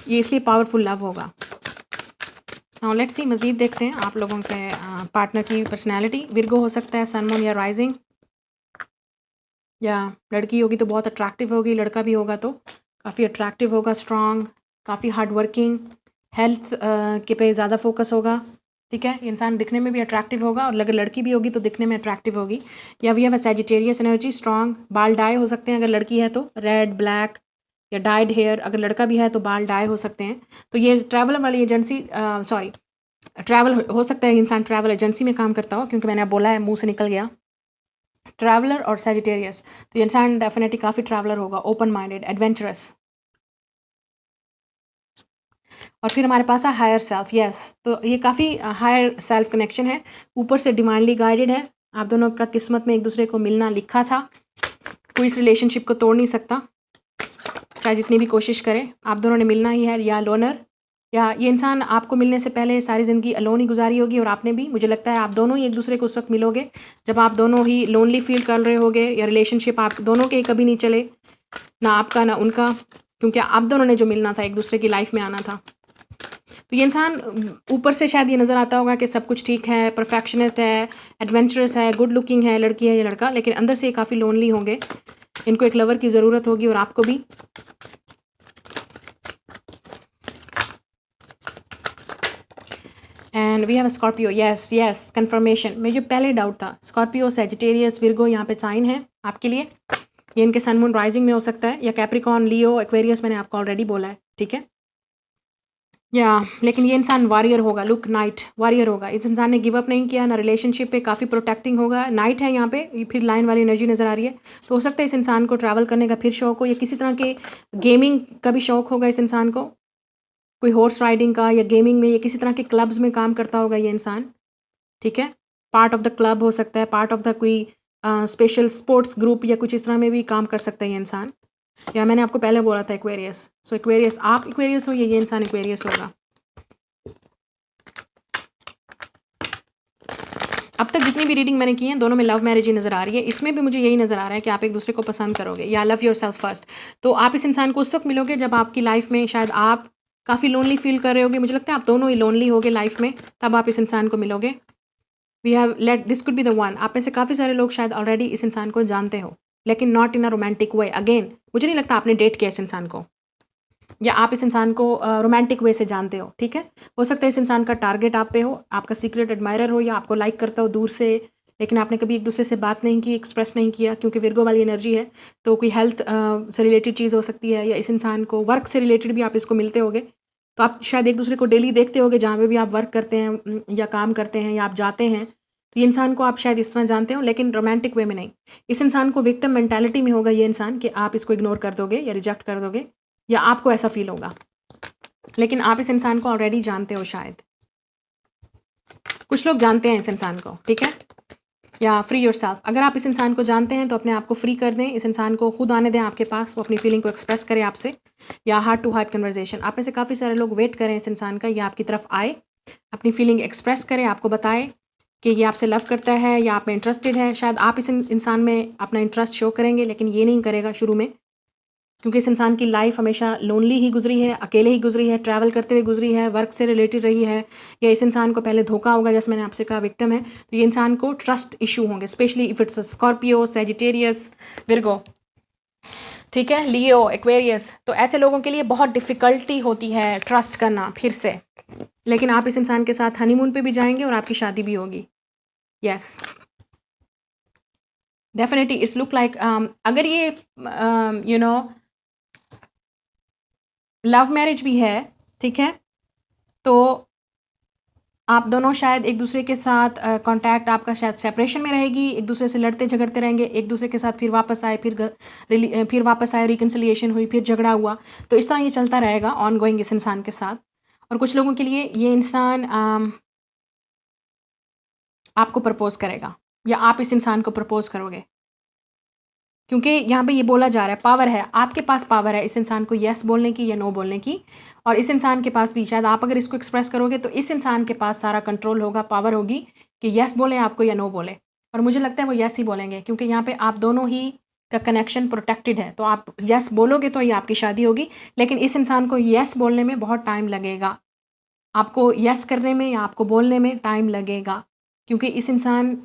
ये इसलिए पावरफुल लव होगा। हाँ, लेट्स सी, मज़ीद देखते हैं आप लोगों के पार्टनर की पर्सनैलिटी। विर्गो हो सकता है, सन, मून या राइजिंग, या लड़की होगी तो बहुत अट्रैक्टिव होगी, लड़का भी होगा तो काफ़ी अट्रैक्टिव होगा, स्ट्रांग, काफ़ी हार्ड वर्किंग, हेल्थ के पे ज़्यादा फोकस होगा, ठीक है। इंसान दिखने में भी अट्रैक्टिव होगा, और अगर लड़की भी होगी तो दिखने में अट्रैक्टिव होगी। या we have a Sagittarius energy, strong, बाल डाई हो सकते हैं अगर लड़की है तो, रेड, ब्लैक या डाइड हेयर, अगर लड़का भी है तो बाल डाई हो सकते हैं। तो ये ट्रैवल वाली एजेंसी, सॉरी, ट्रैवल हो सकता है इंसान ट्रैवल एजेंसी में काम करता हो, क्योंकि मैंने अब बोला है, मुंह से निकल गया, ट्रैवलर और सैजिटेरियस। तो ये इंसान डेफिनेटली काफ़ी ट्रैवलर होगा, ओपन माइंडेड, एडवेंचरस। और फिर हमारे पास है हायर सेल्फ, यस, तो ये काफ़ी हायर सेल्फ कनेक्शन है, ऊपर से डिवाइनली गाइडेड है। आप दोनों का किस्मत में एक दूसरे को मिलना लिखा था, कोई इस रिलेशनशिप को तोड़ नहीं सकता, चाहे जितनी भी कोशिश करे, आप दोनों ने मिलना ही है। या लोनर, या ये इंसान आपको मिलने से पहले सारी ज़िंदगी अलोन ही गुजारी होगी, और आपने भी, मुझे लगता है आप दोनों ही एक दूसरे को उस वक्त मिलोगे जब आप दोनों ही लोनली फील कर रहे होगे, या रिलेशनशिप आप दोनों के कभी नहीं चले, ना आपका ना उनका, क्योंकि आप दोनों ने जो मिलना था, एक दूसरे की लाइफ में आना था। तो ये इंसान ऊपर से शायद ये नज़र आता होगा कि सब कुछ ठीक है, परफेक्शनिस्ट है, एडवेंचरस है, गुड लुकिंग है लड़की है या लड़का, लेकिन अंदर से काफ़ी लोनली होंगे, इनको एक लवर की ज़रूरत होगी, और आपको भी। And we have a Scorpio, yes yes, confirmation. मुझे पहले डाउट था, स्कॉर्पियो, सैजिटेरियस, विर्गो यहाँ पे साइन है आपके लिए। ये इनके सन, मून, राइजिंग में हो सकता है, या कैप्रिकॉन, लियो, एक्वेरियस, मैंने आपको ऑलरेडी बोला है, ठीक है। या लेकिन ये इंसान वॉरियर होगा, लुक, नाइट वॉरियर होगा। इस इंसान ने गिव अप नहीं किया ना, रिलेशनशिप पे काफ़ी प्रोटेक्टिंग होगा। नाइट है यहाँ पे, फिर लाइन वाली एनर्जी नज़र आ रही है, तो हो सकता है इस इंसान को ट्रैवल करने का फिर शौक हो, या किसी तरह के गेमिंग का भी शौक होगा इस इंसान को, कोई हॉर्स राइडिंग का या गेमिंग में, या किसी तरह के क्लब्स में काम करता होगा ये इंसान, ठीक है। पार्ट ऑफ द क्लब हो सकता है, पार्ट ऑफ द कोई स्पेशल स्पोर्ट्स ग्रुप या कुछ इस तरह में भी काम कर सकता है ये इंसान। या मैंने आपको पहले बोला था एक्वेरियस, सो एक्वेरियस, आप एक्वेरियस हो या ये इंसान एक्वेरियस होगा। अब तक जितनी भी रीडिंग मैंने की है दोनों में लव मैरिज ही नज़र आ रही है। इसमें भी मुझे यही नज़र आ रहा है कि आप एक दूसरे को पसंद करोगे या लव योर सेल्फ फर्स्ट। तो आप इस इंसान को उस वक्त मिलोगे जब आपकी लाइफ में शायद आप काफ़ी लोनली फील कर रहे होगे। मुझे लगता है आप दोनों ही लोनली होगे लाइफ में, तब आप इस इंसान को मिलोगे। We have let this could be the one. आप में से काफ़ी सारे लोग शायद ऑलरेडी इस इंसान को जानते हो, लेकिन not in a romantic way. Again मुझे नहीं लगता आपने डेट किया इस इंसान को, या आप इस इंसान को रोमांटिक वे से जानते हो। ठीक है, हो सकता है इस इंसान का टारगेट आप पे हो, आपका सीक्रेट एडमायरर हो, या आपको लाइक करता हो दूर से, लेकिन आपने कभी एक दूसरे से बात नहीं की, एक्सप्रेस नहीं किया, क्योंकि विर्गो वाली एनर्जी है। तो कोई हेल्थ से रिलेटेड चीज़ हो सकती है, या इस इंसान को वर्क से रिलेटेड भी आप इसको मिलते होगे। तो आप शायद एक दूसरे को डेली देखते होगे, जहाँ पे भी आप वर्क करते हैं या काम करते हैं या आप जाते हैं। तो ये इंसान को आप शायद इस तरह जानते हो, लेकिन रोमांटिक वे में नहीं। इस इंसान को विक्टिम मेंटालिटी में होगा ये इंसान, कि आप इसको इग्नोर कर दोगे या रिजेक्ट कर दोगे, या आपको ऐसा फील होगा। लेकिन आप इस इंसान को ऑलरेडी जानते हो शायद। कुछ लोग जानते हैं इस इंसान को, ठीक है। या फ्री योरसेल्फ। अगर आप इस इंसान को जानते हैं तो अपने आप को फ्री कर दें, इस इंसान को खुद आने दें आपके पास, वो अपनी फीलिंग को एक्सप्रेस करे आपसे, या हार्ट टू हार्ट कन्वर्सेशन। आप में से काफ़ी सारे लोग वेट करें इस इंसान का, या आपकी तरफ आए, अपनी फीलिंग एक्सप्रेस करे, आपको बताए कि ये आपसे लव करता है या आप में इंटरेस्टेड है। शायद आप इस इंसान में अपना इंटरेस्ट शो करेंगे, लेकिन ये नहीं करेगा शुरू में, क्योंकि इस इंसान की लाइफ हमेशा लोनली ही गुजरी है, अकेले ही गुजरी है, ट्रैवल करते हुए गुजरी है, वर्क से रिलेटेड रही है, या इस इंसान को पहले धोखा होगा, जैसे मैंने आपसे कहा विक्टिम है। तो ये इंसान को ट्रस्ट इशू होंगे, specially if it's Scorpio, Sagittarius, Virgo, ठीक है, लियो, एक्वेरियस। तो ऐसे लोगों के लिए बहुत डिफ़िकल्टी होती है ट्रस्ट करना फिर से। लेकिन आप इस इंसान के साथ हनीमून पे भी जाएंगे और आपकी शादी भी होगी। Yes, definitely it's look like, अगर ये यू नो लव मैरिज भी है, ठीक है, तो आप दोनों शायद एक दूसरे के साथ कांटेक्ट आपका शायद सेपरेशन में रहेगी, एक दूसरे से लड़ते झगड़ते रहेंगे, एक दूसरे के साथ फिर वापस आए, फिर वापस आए, रिकन्सिलिएशन हुई, फिर झगड़ा हुआ। तो इस तरह ये चलता रहेगा ऑन गोइंग इस इंसान के साथ। और कुछ लोगों के लिए ये इंसान आपको प्रपोज करेगा, या आप इस इंसान को प्रपोज करोगे, क्योंकि यहाँ पे ये बोला जा रहा है पावर है, आपके पास पावर है इस इंसान को येस बोलने की या नो बोलने की। और इस इंसान के पास भी शायद आप अगर इसको एक्सप्रेस करोगे तो इस इंसान के पास सारा कंट्रोल होगा, पावर होगी कि येस बोले आपको या नो बोले। और मुझे लगता है वो येस ही बोलेंगे, क्योंकि यहाँ पे आप दोनों ही का कनेक्शन प्रोटेक्टेड है। तो आप येस बोलोगे तो ये आपकी शादी होगी, लेकिन इस इंसान को येस बोलने में बहुत टाइम लगेगा, आपको येस करने में या आपको बोलने में टाइम लगेगा, क्योंकि इस इंसान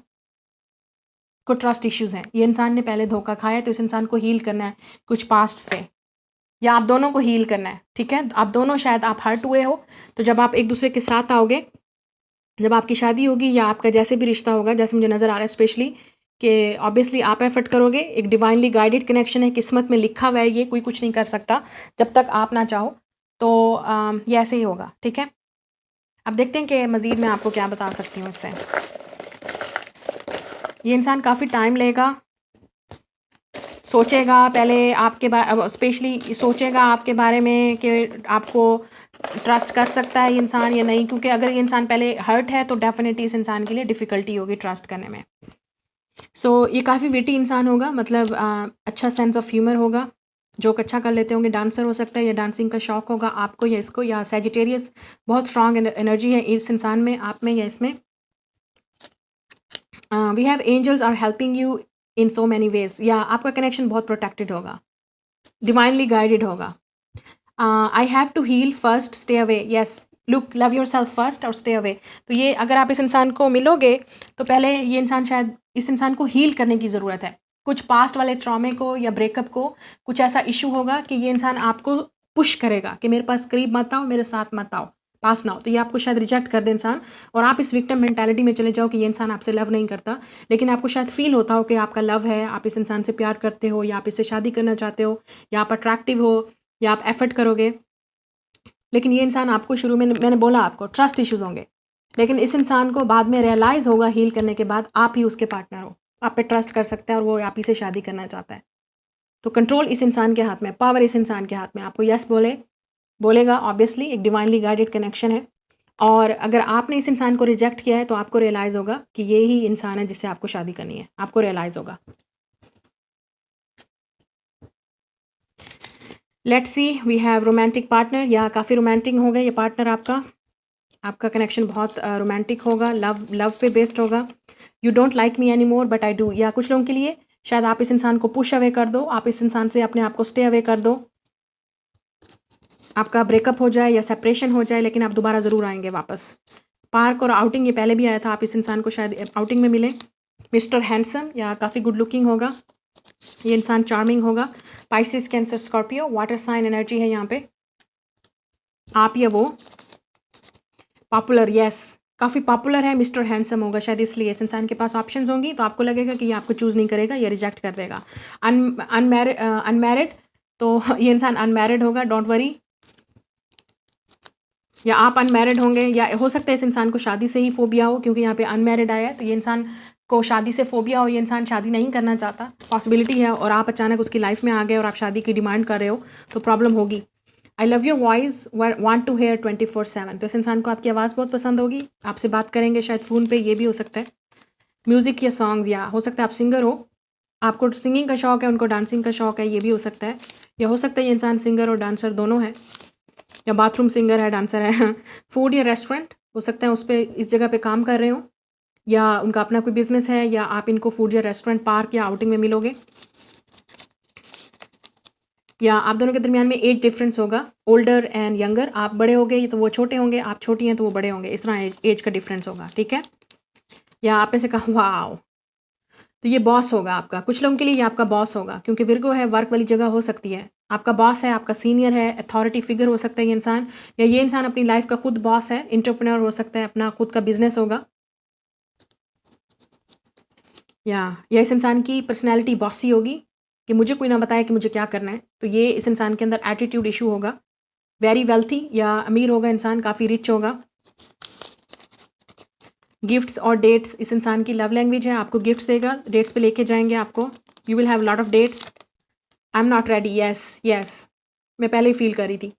को ट्रस्ट इश्यूज़ हैं। ये इंसान ने पहले धोखा खाया है, तो इस इंसान को हील करना है कुछ पास्ट से, या आप दोनों को हील करना है, ठीक है। आप दोनों शायद आप हर्ट हुए हो, तो जब आप एक दूसरे के साथ आओगे, जब आपकी शादी होगी या आपका जैसे भी रिश्ता होगा, जैसे मुझे नज़र आ रहा है स्पेशली, कि ऑब्वियसली आप एफर्ट करोगे, एक डिवाइनली गाइडेड कनेक्शन है, किस्मत में लिखा हुआ है, ये कोई कुछ नहीं कर सकता जब तक आप ना चाहो। तो ये ऐसे ही होगा, ठीक है। अब देखते हैं कि मज़ीद मैं आपको क्या बता सकती हूँ इससे। ये इंसान काफ़ी टाइम लेगा, सोचेगा पहले आपके बारे, स्पेशली सोचेगा आपके बारे में कि आपको ट्रस्ट कर सकता है ये इंसान या नहीं, क्योंकि अगर ये इंसान पहले हर्ट है तो डेफिनेटली इस इंसान के लिए डिफ़िकल्टी होगी ट्रस्ट करने में। सो ये काफ़ी विटी इंसान होगा, मतलब अच्छा सेंस ऑफ ह्यूमर होगा, जोक अच्छा कर लेते होंगे, डांसर हो सकता है, या डांसिंग का शौक होगा आपको या इसको, या सैजिटेरियस, बहुत स्ट्रॉन्ग एनर्जी है इस इंसान में, आप में या इसमें। We have angels are helping you in so many ways, या आपका कनेक्शन बहुत प्रोटेक्टेड होगा, डिवाइनली गाइडेड होगा। I have to heal first, stay away, yes, look, love yourself first और स्टे अवे। तो ये अगर आप इस इंसान को मिलोगे तो पहले ये इंसान, शायद इस इंसान को हील करने की ज़रूरत है, कुछ पास्ट वाले ट्रॉमे को या ब्रेकअप को, कुछ ऐसा इशू होगा कि ये इंसान आपको पुश करेगा कि मेरे पास करीब मत आओ, मेरे साथ मत आओ, पास ना हो। तो ये आपको शायद रिजेक्ट कर दे इंसान, और आप इस विक्टिम मेंटालिटी में चले जाओ कि ये इंसान आपसे लव नहीं करता, लेकिन आपको शायद फील होता हो कि आपका लव है, आप इस इंसान से प्यार करते हो, या आप इससे शादी करना चाहते हो, या आप अट्रैक्टिव हो, या आप एफर्ट करोगे। लेकिन ये इंसान आपको शुरू में, मैंने बोला आपको ट्रस्ट इश्यूज़ होंगे, लेकिन इस इंसान को बाद में रियलाइज़ होगा हील करने के बाद आप ही उसके पार्टनर हो, आप पे ट्रस्ट कर सकता है और वो आप ही से शादी करना चाहता है। तो कंट्रोल इस इंसान के हाथ में, पावर इस इंसान के हाथ में। आपको यस बोलेगा, ऑब्वियसली एक डिवाइनली गाइडेड कनेक्शन है। और अगर आपने इस इंसान को रिजेक्ट किया है तो आपको रियलाइज़ होगा कि ये ही इंसान है जिससे आपको शादी करनी है, आपको रियलाइज़ होगा। Let's see, we have romantic partner, या काफ़ी रोमांटिक हो गए ये पार्टनर आपका। आपका कनेक्शन बहुत रोमांटिक होगा, लव पे बेस्ड होगा। You don't like me any more but I do, या कुछ लोगों के लिए शायद आप इस इंसान को पुश अवे कर दो, आप इस इंसान से अपने आप को स्टे अवे कर दो, आपका ब्रेकअप हो जाए या सेपरेशन हो जाए, लेकिन आप दोबारा ज़रूर आएंगे वापस। पार्क और आउटिंग ये पहले भी आया था, आप इस इंसान को शायद आउटिंग में मिले। मिस्टर हैंडसम या काफ़ी गुड लुकिंग होगा, ये इंसान चार्मिंग होगा। Pisces, Cancer, Scorpio, water sign energy है यहाँ पे। आप या वो पॉपुलर, यस काफ़ी पॉपुलर है, मिस्टर हैंडसम होगा शायद, इसलिए इस इंसान के पास ऑप्शंस होंगी तो आपको लगेगा कि ये आपको चूज़ नहीं करेगा, ये रिजेक्ट कर देगा। अनमैरिड तो ये इंसान अनमैरिड होगा, डोंट वरी। या आप अनमैरिड होंगे, या हो सकता है इस इंसान को शादी से ही फोबिया हो, क्योंकि यहाँ पे अनमैरिड आया है, तो ये इंसान को शादी से फोबिया हो, ये इंसान शादी नहीं करना चाहता, पॉसिबिलिटी है, और आप अचानक उसकी लाइफ में आ गए और आप शादी की डिमांड कर रहे हो तो प्रॉब्लम होगी। I love your voice, want to hear 24/7, तो इस इंसान को आपकी आवाज़ बहुत पसंद होगी, आपसे बात करेंगे शायद फ़ोन पे, ये भी हो सकता है। म्यूज़िक या सॉन्ग्स, या हो सकता है आप सिंगर हो, आपको सिंगिंग का शौक है, उनको डांसिंग का शौक है, ये भी हो सकता है। या हो सकता है ये इंसान सिंगर और डांसर दोनों है, या बाथरूम सिंगर है, डांसर है। फूड या रेस्टोरेंट हो सकता है उस पर इस जगह पे काम कर रहे हो, या उनका अपना कोई बिजनेस है, या आप इनको फूड या रेस्टोरेंट, पार्क या आउटिंग में मिलोगे। या आप दोनों के दरमियान में एज डिफरेंस होगा, ओल्डर एंड यंगर, आप बड़े होंगे तो वो छोटे होंगे, आप छोटी हैं तो वो बड़े होंगे, इस तरह एज का डिफरेंस होगा, ठीक है। या आप में से कहा वाओ, तो ये बॉस होगा आपका, कुछ लोगों के लिए ये आपका बॉस होगा, क्योंकि विर्गो है, वर्क वाली जगह हो सकती है, आपका बॉस है, आपका सीनियर है, अथॉरिटी फिगर हो सकता है ये इंसान, या ये इंसान अपनी लाइफ का खुद बॉस है, इंटरप्रेन्योर हो सकता है, अपना खुद का बिजनेस होगा। या इस इंसान की पर्सनैलिटी बॉसी होगी कि मुझे कोई ना बताए कि मुझे क्या करना है, तो ये इस इंसान के अंदर एटीट्यूड इशू होगा। वेरी वेल्थी या अमीर होगा इंसान, काफ़ी रिच होगा। गिफ्ट्स और डेट्स, इस इंसान की लव लैंग्वेज है, आपको गिफ्ट्स देगा, डेट्स पे लेके जाएंगे आपको, you will have lot of dates. I am not ready, yes मैं पहले ही फील कर रही थी।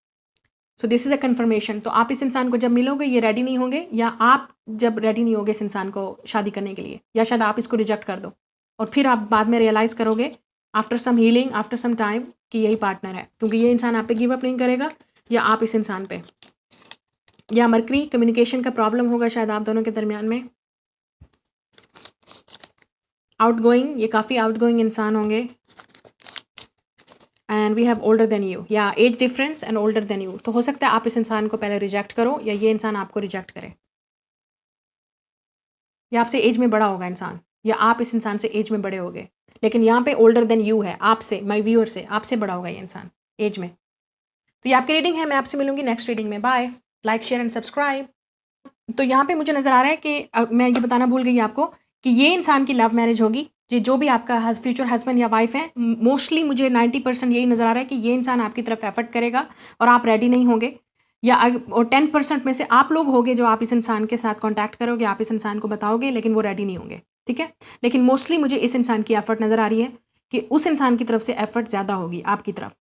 So this is a confirmation, तो आप इस इंसान को जब मिलोगे ये रेडी नहीं होंगे, या आप जब रेडी नहीं होगे इस इंसान को शादी करने के लिए, या शायद आप इसको रिजेक्ट कर दो और फिर आप बाद में रियलाइज़ करोगे after some healing, after some time, कि यही पार्टनर है, क्योंकि ये इंसान आप पे गिव अप नहीं करेगा, या आप इस इंसान पे। या मरकरी, कम्युनिकेशन का प्रॉब्लम होगा शायद आप दोनों के दरमियान में। आउटगोइंग, ये काफ़ी आउटगोइंग इंसान होंगे। And we have older than you, या age difference and older than you, तो हो सकता है आप इस इंसान को पहले रिजेक्ट करो, या ये इंसान आपको रिजेक्ट करे, या आपसे एज में बड़ा होगा इंसान, या आप इस इंसान से एज में बड़े होगे, लेकिन यहाँ पे ओल्डर देन यू है, आपसे, माई व्यूअर से आपसे बड़ा होगा ये इंसान एज में। तो ये आपकी रीडिंग है, मैं आपसे मिलूंगी नेक्स्ट रीडिंग में, bye. Like, share and subscribe. तो यहाँ पे मुझे नज़र आ रहा है कि मैं ये बताना भूल गई आपको कि ये इंसान की लव मैरिज होगी, ये जो भी आपका फ्यूचर हस्बैंड या वाइफ है, मोस्टली मुझे 90% यही नज़र आ रहा है कि ये इंसान आपकी तरफ एफर्ट करेगा और आप रेडी नहीं होंगे, या और 10% में से आप लोग होगे जो आप इस इंसान के साथ कॉन्टैक्ट करोगे, आप इस इंसान को बताओगे, लेकिन वो रेडी नहीं होंगे, ठीक है। लेकिन मोस्टली मुझे इस इंसान की एफर्ट नज़र आ रही है कि उस इंसान की तरफ से एफर्ट ज़्यादा होगी आपकी तरफ।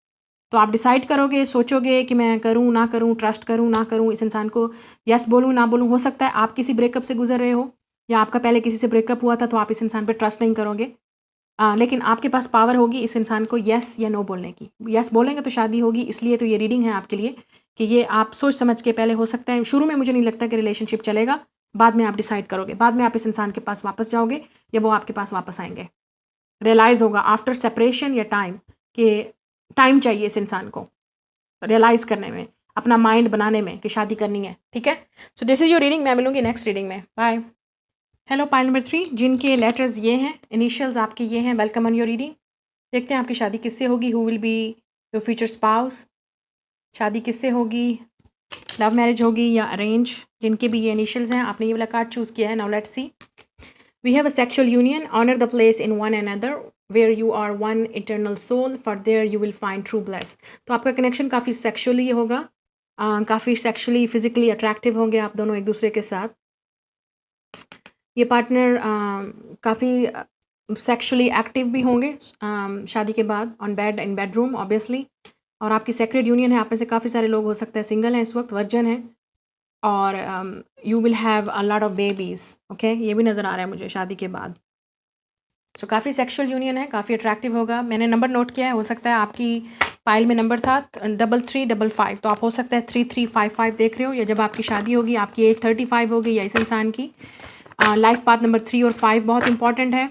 तो आप डिसाइड करोगे, सोचोगे कि मैं करूँ ना करूँ, ट्रस्ट करूँ ना करूँ, इस इंसान को यस बोलूँ ना बोलूँ। हो सकता है आप किसी ब्रेकअप से गुजर रहे हो, या आपका पहले किसी से ब्रेकअप हुआ था, तो आप इस इंसान पे ट्रस्ट नहीं करोगे, लेकिन आपके पास पावर होगी इस इंसान को यस या नो बोलने की। यस बोलेंगे तो शादी होगी, इसलिए तो ये रीडिंग है आपके लिए कि ये आप सोच समझ के, पहले हो सकता है शुरू में मुझे नहीं लगता कि रिलेशनशिप चलेगा, बाद में आप डिसाइड करोगे, बाद में आप इस इंसान के पास वापस जाओगे या वो आपके पास वापस आएंगे। रियलाइज़ होगा आफ्टर सेपरेशन या टाइम, कि टाइम चाहिए इस इंसान को रियलाइज़ करने में, अपना माइंड बनाने में कि शादी करनी है, ठीक है। सो दिस इज़ योर रीडिंग, मैं मिलूंगी नेक्स्ट रीडिंग में, बाय। हेलो पाइल नंबर 3, जिनके लेटर्स ये हैं, इनिशियल्स आपके ये हैं, वेलकम ऑन योर रीडिंग। देखते हैं आपकी शादी किससे होगी, who will be your future spouse, शादी किससे होगी, लव मैरिज होगी या अरेंज। जिनके भी ये इनिशियल्स हैं, आपने ये वाला कार्ड चूज़ किया है। Now let's see, we have a sexual union, honour the place in one another where you are one eternal soul, for there you will find true bless. तो आपका कनेक्शन काफ़ी sexually होगा, काफ़ी sexually physically attractive होंगे आप दोनों एक दूसरे के साथ। ये पार्टनर काफ़ी सेक्शुअली एक्टिव भी होंगे शादी के बाद, on bed, in bedroom obviously. और आपकी सेक्रेट यूनियन है, आप में से काफ़ी सारे लोग हो सकते हैं सिंगल हैं इस वक्त, वर्जन है, और you will have a lot of babies, okay, ये भी नज़र आ रहा है मुझे शादी के बाद। सो काफ़ी सेक्सुअल यूनियन है, काफ़ी अट्रैक्टिव होगा। मैंने नंबर नोट किया है, हो सकता है आपकी फाइल में नंबर था 3355, तो आप हो सकता है 3355 देख रहे हो, या जब आपकी शादी होगी आपकी एज 35 होगी, या इस इंसान की लाइफ पाथ नंबर 3 और 5 बहुत इंपॉर्टेंट है।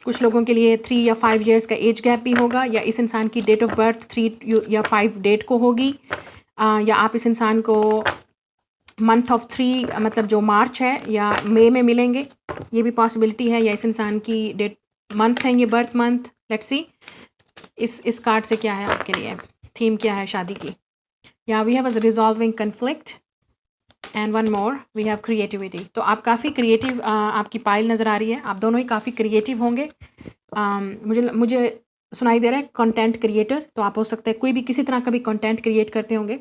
कुछ लोगों के लिए 3 या 5 ईयर्स का एज गैप भी होगा, या इस इंसान की डेट ऑफ बर्थ 3 या 5 डेट को होगी, या आप इस इंसान को मंथ ऑफ 3 मतलब जो मार्च है या मई में मिलेंगे, ये भी पॉसिबिलिटी है, या इस इंसान की डेट मंथ है ये बर्थ मंथ। लेट्स सी इस कार्ड से क्या है आपके लिए, थीम क्या है शादी की। या we have a resolving conflict and one more we have creativity. तो आप काफ़ी क्रिएटिव आपकी पाइल नज़र आ रही है, आप दोनों ही काफ़ी क्रिएटिव होंगे। मुझे सुनाई दे रहा है कंटेंट क्रिएटर, तो आप हो सकते हैं कोई भी किसी तरह का भी कंटेंट क्रिएट करते होंगे।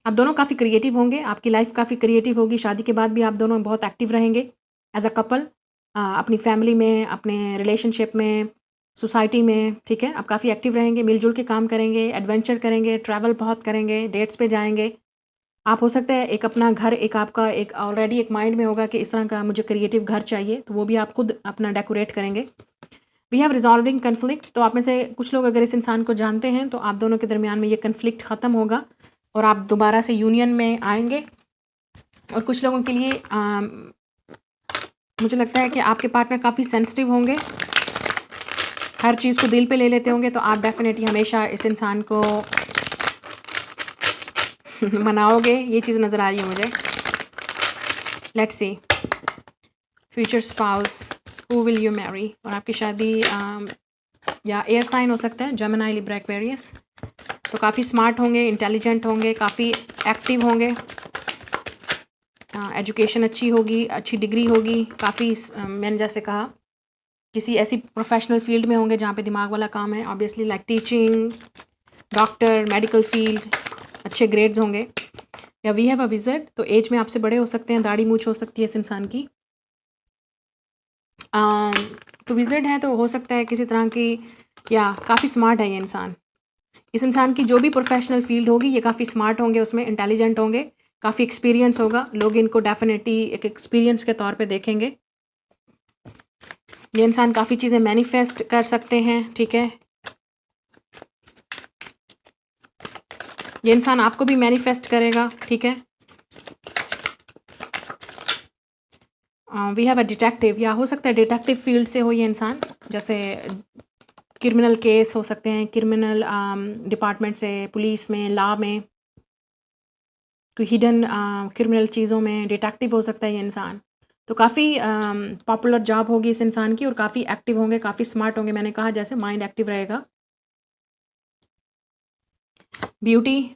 आप दोनों काफ़ी क्रिएटिव होंगे, आपकी लाइफ काफ़ी क्रिएटिव होगी। शादी के बाद भी आप दोनों बहुत एक्टिव रहेंगे एज अ कपल, अपनी फैमिली में, अपने रिलेशनशिप में, सोसाइटी में। ठीक है, आप काफ़ी एक्टिव रहेंगे, मिलजुल के काम करेंगे, एडवेंचर करेंगे, ट्रैवल बहुत करेंगे, डेट्स पे जाएंगे। आप हो सकता है एक अपना घर, एक आपका एक ऑलरेडी एक माइंड में होगा कि इस तरह का मुझे क्रिएटिव घर चाहिए, तो वो भी आप खुद अपना डेकोरेट करेंगे। वी हैव रिजॉल्विंग कन्फ्लिक्ट, तो आप में से कुछ लोग अगर इस इंसान को जानते हैं तो आप दोनों के दरमियान में ये कन्फ्लिक्ट ख़त्म होगा और आप दोबारा से यूनियन में आएंगे। और कुछ लोगों के लिए मुझे लगता है कि आपके पार्टनर काफ़ी सेंसिटिव होंगे, हर चीज़ को दिल पे ले लेते होंगे, तो आप डेफिनेटली हमेशा इस इंसान को मनाओगे, ये चीज़ नज़र आ रही है मुझे। Let's see future spouse, who will you Mary. और आपकी शादी या एयर साइन हो सकता है, जेमिनी, लिब्रा, एक्वेरियस। तो काफ़ी स्मार्ट होंगे, इंटेलिजेंट होंगे, काफ़ी एक्टिव होंगे, एजुकेशन अच्छी होगी, अच्छी डिग्री होगी, काफ़ी मैंने जैसे कहा किसी ऐसी प्रोफेशनल फील्ड में होंगे जहाँ पे दिमाग वाला काम है, obviously like teaching, doctor, medical field, अच्छे ग्रेड्स होंगे। या वी हैव अ विज़र्ड, तो एज में आपसे बड़े हो सकते हैं, दाढ़ी मूछ हो सकती है इस इंसान की। तो विज़र्ड है तो हो सकता है किसी तरह की, या काफ़ी स्मार्ट है ये इंसान। इस इंसान की जो भी प्रोफेशनल फील्ड होगी ये काफ़ी स्मार्ट होंगे, उसमें इंटेलिजेंट होंगे, काफ़ी एक्सपीरियंस होगा, लोग इनको डेफिनेटली एक एक्सपीरियंस के तौर पे देखेंगे। ये इंसान काफ़ी चीज़ें मैनिफेस्ट कर सकते हैं। ठीक है, ये इंसान आपको भी मैनिफेस्ट करेगा। ठीक है, वी हैव अ डिटेक्टिव, या हो सकता है डिटेक्टिव फील्ड से हो ये इंसान, जैसे क्रिमिनल केस हो सकते हैं, क्रिमिनल डिपार्टमेंट से, पुलिस में, लॉ में, कोई हिडन क्रिमिनल चीज़ों में डिटेक्टिव हो सकता है ये इंसान। तो काफ़ी पॉपुलर जॉब होगी इस इंसान की, और काफ़ी एक्टिव होंगे, काफ़ी स्मार्ट होंगे। मैंने कहा जैसे माइंड एक्टिव रहेगा। ब्यूटी,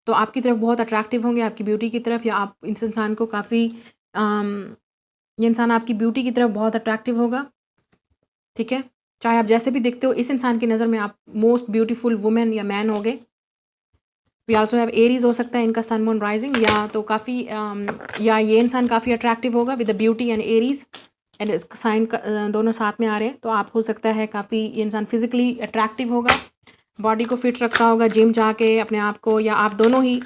तो आपकी तरफ बहुत अट्रैक्टिव होंगे, आपकी ब्यूटी की तरफ, या आप इस इंसान को काफ़ी ये इंसान आपकी ब्यूटी की तरफ बहुत अट्रैक्टिव होगा। ठीक है, चाहे आप जैसे भी दिखते हो, इस इंसान की नज़र में आप मोस्ट ब्यूटीफुल वुमेन या मैन होगे। वी आल्सो हैव एरीज, हो सकता है इनका सन मून राइजिंग, या तो काफ़ी या ये इंसान काफ़ी अट्रैक्टिव होगा with the beauty and Aries and sign दोनों साथ में आ रहे हैं, तो आप हो सकता है काफ़ी ये इंसान फिजिकली अट्रैक्टिव होगा, बॉडी को फिट रखता होगा जिम जाके अपने आप को, या आप दोनों ही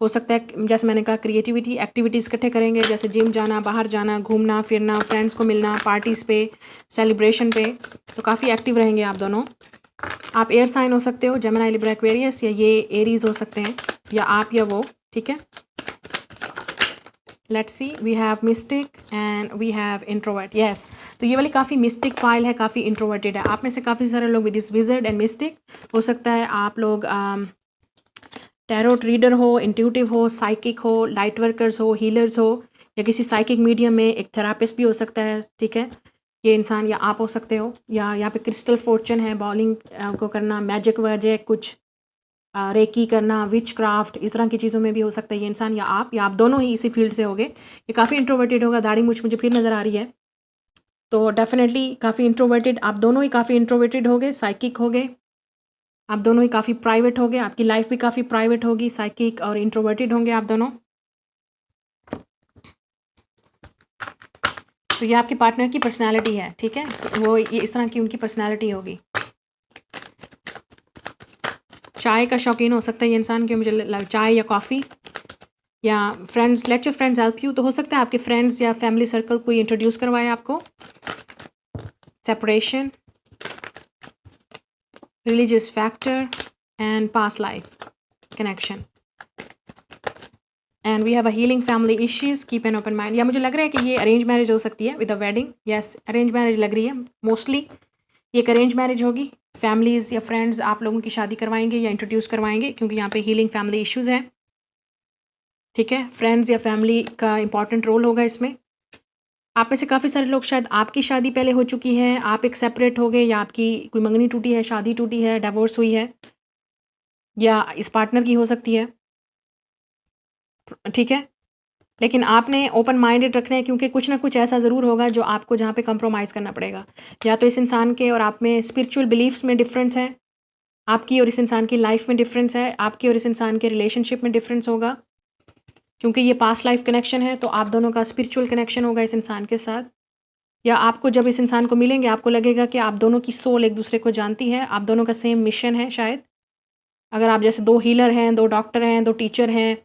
हो सकता है जैसे मैंने कहा क्रिएटिविटी एक्टिविटीज़ इकट्ठे करेंगे, जैसे जिम जाना, बाहर जाना, घूमना फिरना, फ्रेंड्स को मिलना, पार्टीज़ पे, सेलिब्रेशन पे, तो काफ़ी एक्टिव रहेंगे आप दोनों। आप एयर साइन हो सकते हो, जेमिनी, लिब्रा, एक्वेरियस, या ये एरीज हो सकते हैं, या आप या वो। ठीक है, let's see we have mystic and we have introvert. Yes, तो ये वाली काफ़ी मिस्टिक फाइल है, काफ़ी इंट्रोवर्टेड है। आप में से काफ़ी सारे लोग with this wizard and mistake, हो सकता है आप लोग टैरोट रीडर हो, इंट्यूटिव हो, साइकिक हो, लाइट वर्कर्स हो, हीलर्स हो, या किसी साइकिक मीडियम में एक थेरापिस्ट भी हो सकता है। ठीक है, ये इंसान या आप हो सकते हो, या यहाँ पे क्रिस्टल फॉर्चून है, बॉलिंग को करना, मैजिक वैजिक कुछ रेकी करना, विच क्राफ्ट, इस तरह की चीज़ों में भी हो सकता है ये इंसान, या आप दोनों ही इसी फील्ड से होगे। ये काफ़ी इंट्रोवर्टेड होगा, दाढ़ी मूछ मुझे फिर नज़र आ रही है, तो डेफिनेटली काफ़ी इंट्रोवर्टेड, आप दोनों ही काफ़ी इंट्रोवर्टेड होगे, साइकिक होगे, आप दोनों ही काफ़ी प्राइवेट होगे, आपकी लाइफ भी काफ़ी प्राइवेट होगी, साइकिक और इंट्रोवर्टेड होंगे आप दोनों। तो ये आपके पार्टनर की पर्सनैलिटी है। ठीक है, वो ये इस तरह की उनकी पर्सनैलिटी होगी। चाय का शौकीन हो सकता है ये इंसान, कि मुझे चाय या कॉफ़ी, या friends, let your friends help you, तो हो सकता है आपके फ्रेंड्स या फैमिली सर्कल कोई इंट्रोड्यूस करवाए आपको। separation, religious factor, and past life connection. And we have a healing family issues, keep an open mind. या मुझे लग रहा है कि ये अरेंज मैरिज हो सकती है with a wedding. Yes, arrange marriage लग रही है मोस्टली. ये एक अरेंज मैरिज होगी. फैमिलीज़ या फ्रेंड्स आप लोगों की शादी करवाएंगे या इंट्रोड्यूस करवाएंगे, क्योंकि यहाँ पे हीलिंग फैमिली इश्यूज़ है. ठीक है, फ्रेंड्स या फैमिली का इंपॉर्टेंट रोल होगा इसमें. आप में से काफ़ी सारे लोग शायद आपकी शादी पहले हो चुकी है, आप एक सेपरेट हो गए, या आपकी कोई मंगनी टूटी है, शादी टूटी है, डिवोर्स हुई है, या इस पार्टनर की हो सकती है. ठीक है, लेकिन आपने ओपन माइंडेड रखना है, क्योंकि कुछ ना कुछ ऐसा ज़रूर होगा जो आपको जहाँ पे कंप्रोमाइज़ करना पड़ेगा. या तो इस इंसान के और आप में स्पिरिचुअल बिलीफ्स में डिफरेंस है, आपकी और इस इंसान की लाइफ में डिफरेंस है, आपकी और इस इंसान के रिलेशनशिप में डिफरेंस होगा, क्योंकि ये पास्ट लाइफ कनेक्शन है. तो आप दोनों का स्पिरिचुअल कनेक्शन होगा इस इंसान के साथ. या आपको जब इस इंसान को मिलेंगे आपको लगेगा कि आप दोनों की सोल एक दूसरे को जानती है, आप दोनों का सेम मिशन है शायद. अगर आप जैसे 2 हीलर हैं, 2 डॉक्टर हैं, 2 टीचर हैं,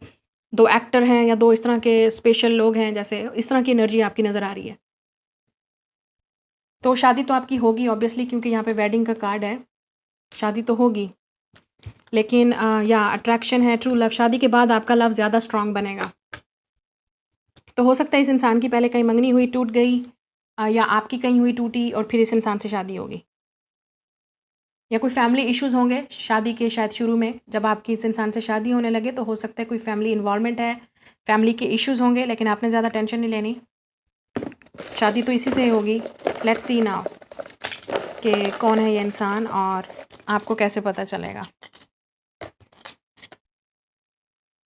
2 एक्टर हैं, या 2 इस तरह के स्पेशल लोग हैं, जैसे इस तरह की एनर्जी आपकी नज़र आ रही है. तो शादी तो आपकी होगी ऑब्वियसली, क्योंकि यहाँ पे वेडिंग का कार्ड है. शादी तो होगी, लेकिन या अट्रैक्शन है, ट्रू लव. शादी के बाद आपका लव ज़्यादा स्ट्रांग बनेगा. तो हो सकता है इस इंसान की पहले कहीं मंगनी हुई, टूट गई, या आपकी कहीं हुई, टूटी, और फिर इस इंसान से शादी होगी. या कोई फैमिली इश्यूज़ होंगे शादी के शायद शुरू में. जब आपकी इस इंसान से शादी होने लगे तो हो सकता है कोई फैमिली इन्वॉल्वमेंट है, फैमिली के इश्यूज़ होंगे, लेकिन आपने ज़्यादा टेंशन नहीं लेनी. शादी तो इसी से होगी. लेट्स सी नाउ कि कौन है ये इंसान और आपको कैसे पता चलेगा.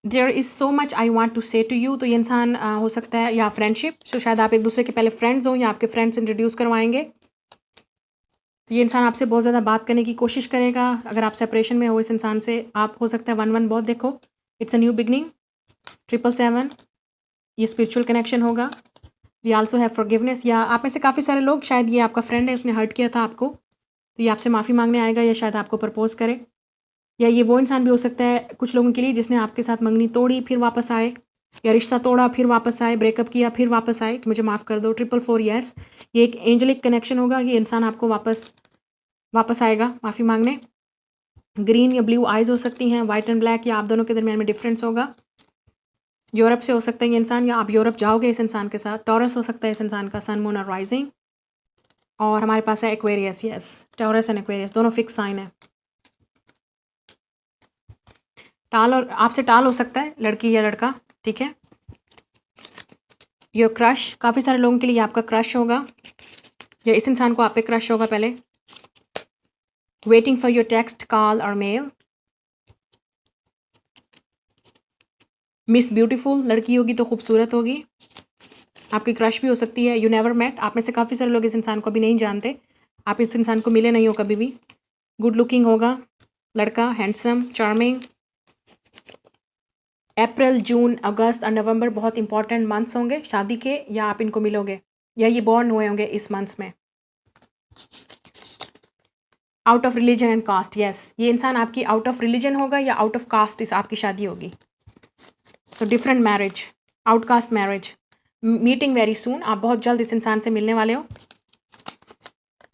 There is so much I want to say to you. तो ये इंसान हो सकता है, या फ्रेंडशिप. तो शायद आप एक दूसरे के पहले फ्रेंड्स हों, या आपके फ्रेंड्स इंट्रोड्यूस करवाएंगे. तो ये इंसान आपसे बहुत ज़्यादा बात करने की कोशिश करेगा. अगर आप सेपरेशन में हो इस इंसान से, आप हो सकता है 1-1 बहुत देखो. It's a new beginning. 777 ये स्पिरिचुअल कनेक्शन होगा. We also have forgiveness. या आप में से काफ़ी सारे लोग, शायद ये आपका फ्रेंड है, उसने हर्ट किया था आपको, तो ये आपसे माफ़ी मांगने आएगा, या शायद आपको प्रपोज करे. या ये वो इंसान भी हो सकता है कुछ लोगों के लिए जिसने आपके साथ मंगनी तोड़ी फिर वापस आए, या रिश्ता तोड़ा फिर वापस आए, ब्रेकअप किया फिर वापस आए कि मुझे माफ़ कर दो. 444 यस, ये एक एंजलिक कनेक्शन होगा. ये इंसान आपको वापस आएगा माफ़ी मांगने. ग्रीन या ब्लू आइज़ हो सकती हैं, वाइट एंड ब्लैक, या आप दोनों के दरमियान में डिफरेंस होगा. यूरोप से हो सकता है ये इंसान, या आप यूरोप जाओगे इस इंसान के साथ. टॉरस हो सकता है इस इंसान का, सन मून और राइजिंग. और हमारे पास है Aquarius. Yes, taurus and Aquarius दोनों फिक्स साइन है. टाल, और आपसे टाल हो सकता है, लड़की या लड़का. ठीक है, योर क्रश. काफ़ी सारे लोगों के लिए आपका क्रश होगा, या इस इंसान को आप पे क्रश होगा पहले. Waiting for your text, call और मेल. मिस ब्यूटीफुल, लड़की होगी तो खूबसूरत होगी, आपकी क्रश भी हो सकती है. You never met. आप में से काफ़ी सारे लोग इस इंसान को अभी नहीं जानते, आप इस इंसान को मिले नहीं हो कभी भी. गुड लुकिंग होगा लड़का, हैंडसम, चार्मिंग. अप्रैल, जून, अगस्त और नवंबर बहुत इंपॉर्टेंट मंथ्स होंगे शादी के, या आप इनको मिलोगे, या ये बॉर्न हुए होंगे इस मंथ्स में. Out of religion and caste. Yes, ये इंसान आपकी आउट ऑफ रिलीजन होगा, या आउट ऑफ कास्ट इस आपकी शादी होगी. So different marriage, outcast marriage. Meeting very soon. आप बहुत जल्द इस इंसान से मिलने वाले हो.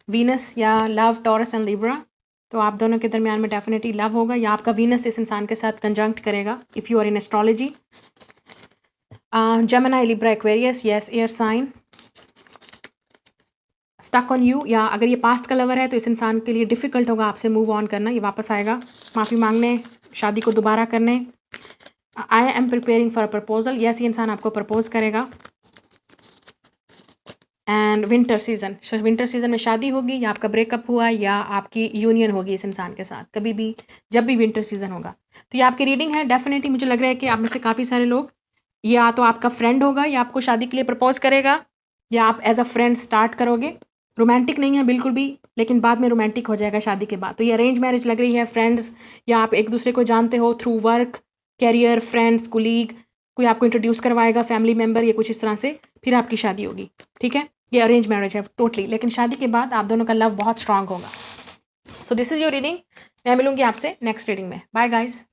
वीनस या लव, टॉरस एंड लिब्रा. तो आप दोनों के दरमियान में डेफिनेटली लव होगा, या आपका वीनस इस इंसान के साथ कंजंक्ट करेगा if you are in astrology. Gemini, Libra, Aquarius. Yes, air sign. Stuck on you, या अगर ये पास्ट का लवर है तो इस इंसान के लिए डिफ़िकल्ट होगा आपसे मूव ऑन करना. ये वापस आएगा माफ़ी मांगने, शादी को दोबारा करने. I am preparing for a proposal. Yes, ये इंसान आपको प्रपोज करेगा. And winter season. Winter season में शादी होगी, या आपका ब्रेकअप हुआ, या आपकी यूनियन होगी इस इंसान के साथ कभी भी, जब भी विंटर सीजन होगा. तो ये आपकी रीडिंग है. डेफिनेटली मुझे लग रहा है कि आप में से काफ़ी सारे लोग, या तो आपका फ्रेंड होगा, या आपको शादी के लिए प्रपोज करेगा, या आप एज अ फ्रेंड स्टार्ट करोगे. रोमांटिक नहीं है बिल्कुल भी, लेकिन बाद में रोमांटिक हो जाएगा शादी के बाद. तो ये अरेंज मैरिज लग रही है. फ्रेंड्स, या आप एक दूसरे को जानते हो through work, career, friends, colleague, कोई आपको इंट्रोड्यूस करवाएगा, फैमिली मेम्बर, या कुछ इस तरह से, फिर आपकी शादी होगी. ठीक है, ये अरेंज मैरिज है टोटली, लेकिन शादी के बाद आप दोनों का लव बहुत स्ट्रांग होगा. So this is your reading. मैं मिलूंगी आपसे नेक्स्ट रीडिंग में. Bye guys.